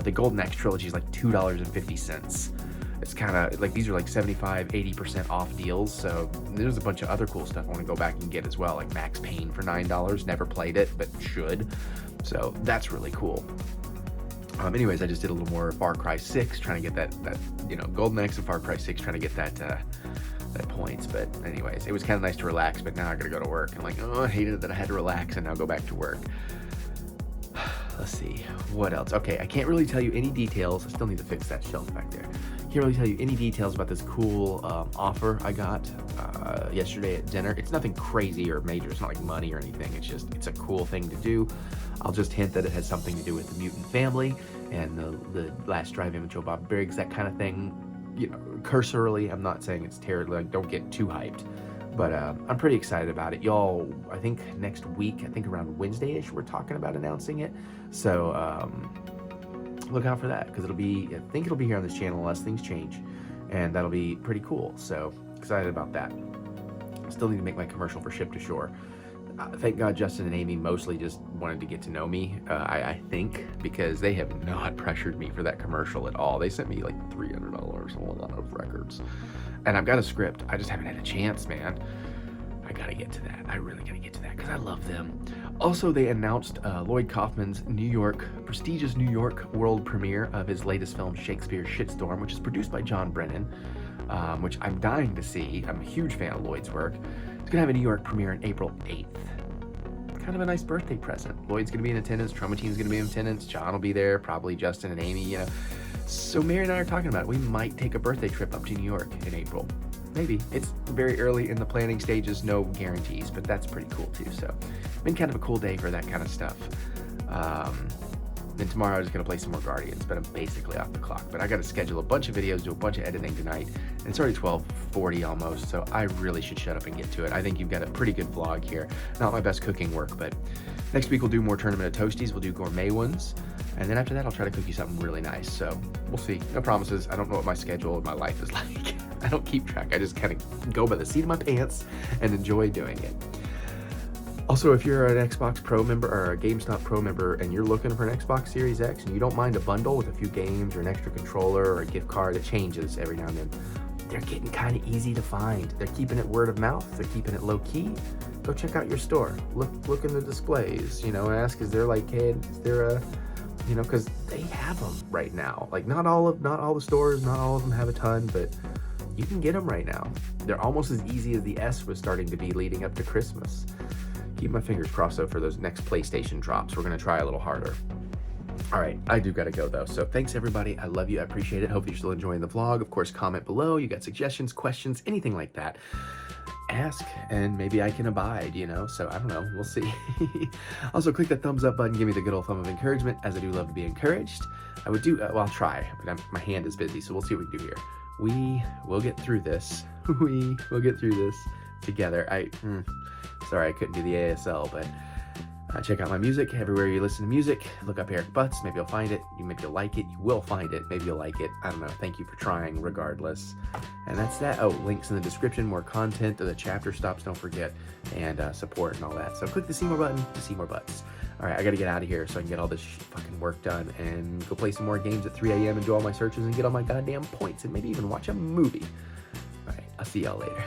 The Golden Axe trilogy is like $2.50. It's kind of like, these are like 75-80% off deals. So there's a bunch of other cool stuff I want to go back and get as well, like Max Payne for $9. Never played it, but should. So that's really cool. Anyways, I just did a little more Far Cry 6, trying to get that you know, Golden Axe and Far Cry 6, trying to get that points. But anyways, it was kind of nice to relax, but now I gotta go to work. I'm like, oh, I hated that I had to relax and now go back to work. Let's see, what else? Okay, I can't really tell you any details. I still need to fix that shelf back there. Can't really tell you any details about this cool offer I got yesterday at dinner. It's nothing crazy or major. It's not like money or anything. It's a cool thing to do. I'll just hint that it has something to do with the mutant family and the last drive-in with Joe Bob Briggs, that kind of thing. You know, cursorily, I'm not saying it's terrible. Like, don't get too hyped. But I'm pretty excited about it. Y'all, I think next week, I think around Wednesday-ish, we're talking about announcing it. So look out for that, because I think it'll be here on this channel unless things change. And that'll be pretty cool. So excited about that. Still need to make my commercial for Ship to Shore. Thank God Justin and Amy mostly just wanted to get to know me, I think, because they have not pressured me for that commercial at all. They sent me like $300 on a lot of records. And I've got a script. I just haven't had a chance, man. I gotta get to that. I really gotta get to that because I love them. Also, they announced Lloyd Kaufman's prestigious New York world premiere of his latest film, Shakespeare's Shitstorm, which is produced by John Brennan, which I'm dying to see. I'm a huge fan of Lloyd's work. It's gonna have a New York premiere on April 8th. Kind of a nice birthday present. Lloyd's gonna be in attendance. Trauma Team's gonna be in attendance. John will be there. Probably Justin and Amy, you know. So Mary and I are talking about it. We might take a birthday trip up to New York in April. Maybe. It's very early in the planning stages, no guarantees, but that's pretty cool too. So been kind of a cool day for that kind of stuff. Then tomorrow I'm just gonna play some more Guardians, but I'm basically off the clock. But I gotta schedule a bunch of videos, do a bunch of editing tonight, and it's already 12:40 almost, so I really should shut up and get to it. I think you've got a pretty good vlog here. Not my best cooking work, but next week we'll do more Tournament of Toasties. We'll do gourmet ones. And then after that, I'll try to cook you something really nice. So we'll see. No promises. I don't know what my schedule and my life is like. I don't keep track. I just kind of go by the seat of my pants and enjoy doing it. Also, if you're an Xbox Pro member or a GameStop Pro member and you're looking for an Xbox Series X and you don't mind a bundle with a few games or an extra controller or a gift card, it changes every now and then. They're getting kind of easy to find. They're keeping it word of mouth. They're keeping it low key. Go check out your store. Look in the displays. You know, ask, is there like, hey, is there a, you know, because they have them right now. Like not all the stores, not all of them have a ton, but you can get them right now. They're almost as easy as the S was starting to be leading up to Christmas. keep my fingers crossed though for those next PlayStation drops. We're gonna try a little harder. All right, I do gotta go though. So thanks everybody. I love you. I appreciate it. Hope you're still enjoying the vlog. Of course, comment below. You got suggestions, questions, anything like that. Ask and maybe I can abide, you know? So I don't know. We'll see. Also, click that thumbs up button. Give me the good old thumb of encouragement, as I do love to be encouraged. I would do, well, I'll try, but my hand is busy. So we'll see what we can do here. We will get through this. We will get through this together. Sorry, I couldn't do the ASL, but check out my music everywhere you listen to music. Look up TheEricButts. Maybe you'll find it. Maybe you'll like it. You will find it. Maybe you'll like it. I don't know. Thank you for trying regardless. And that's that. Oh, links in the description, more content, the chapter stops, don't forget, and support and all that. So click the see more button to see more butts. All right, I gotta get out of here so I can get all this fucking work done and go play some more games at 3 a.m. and do all my searches and get all my goddamn points and maybe even watch a movie. All right, I'll see y'all later.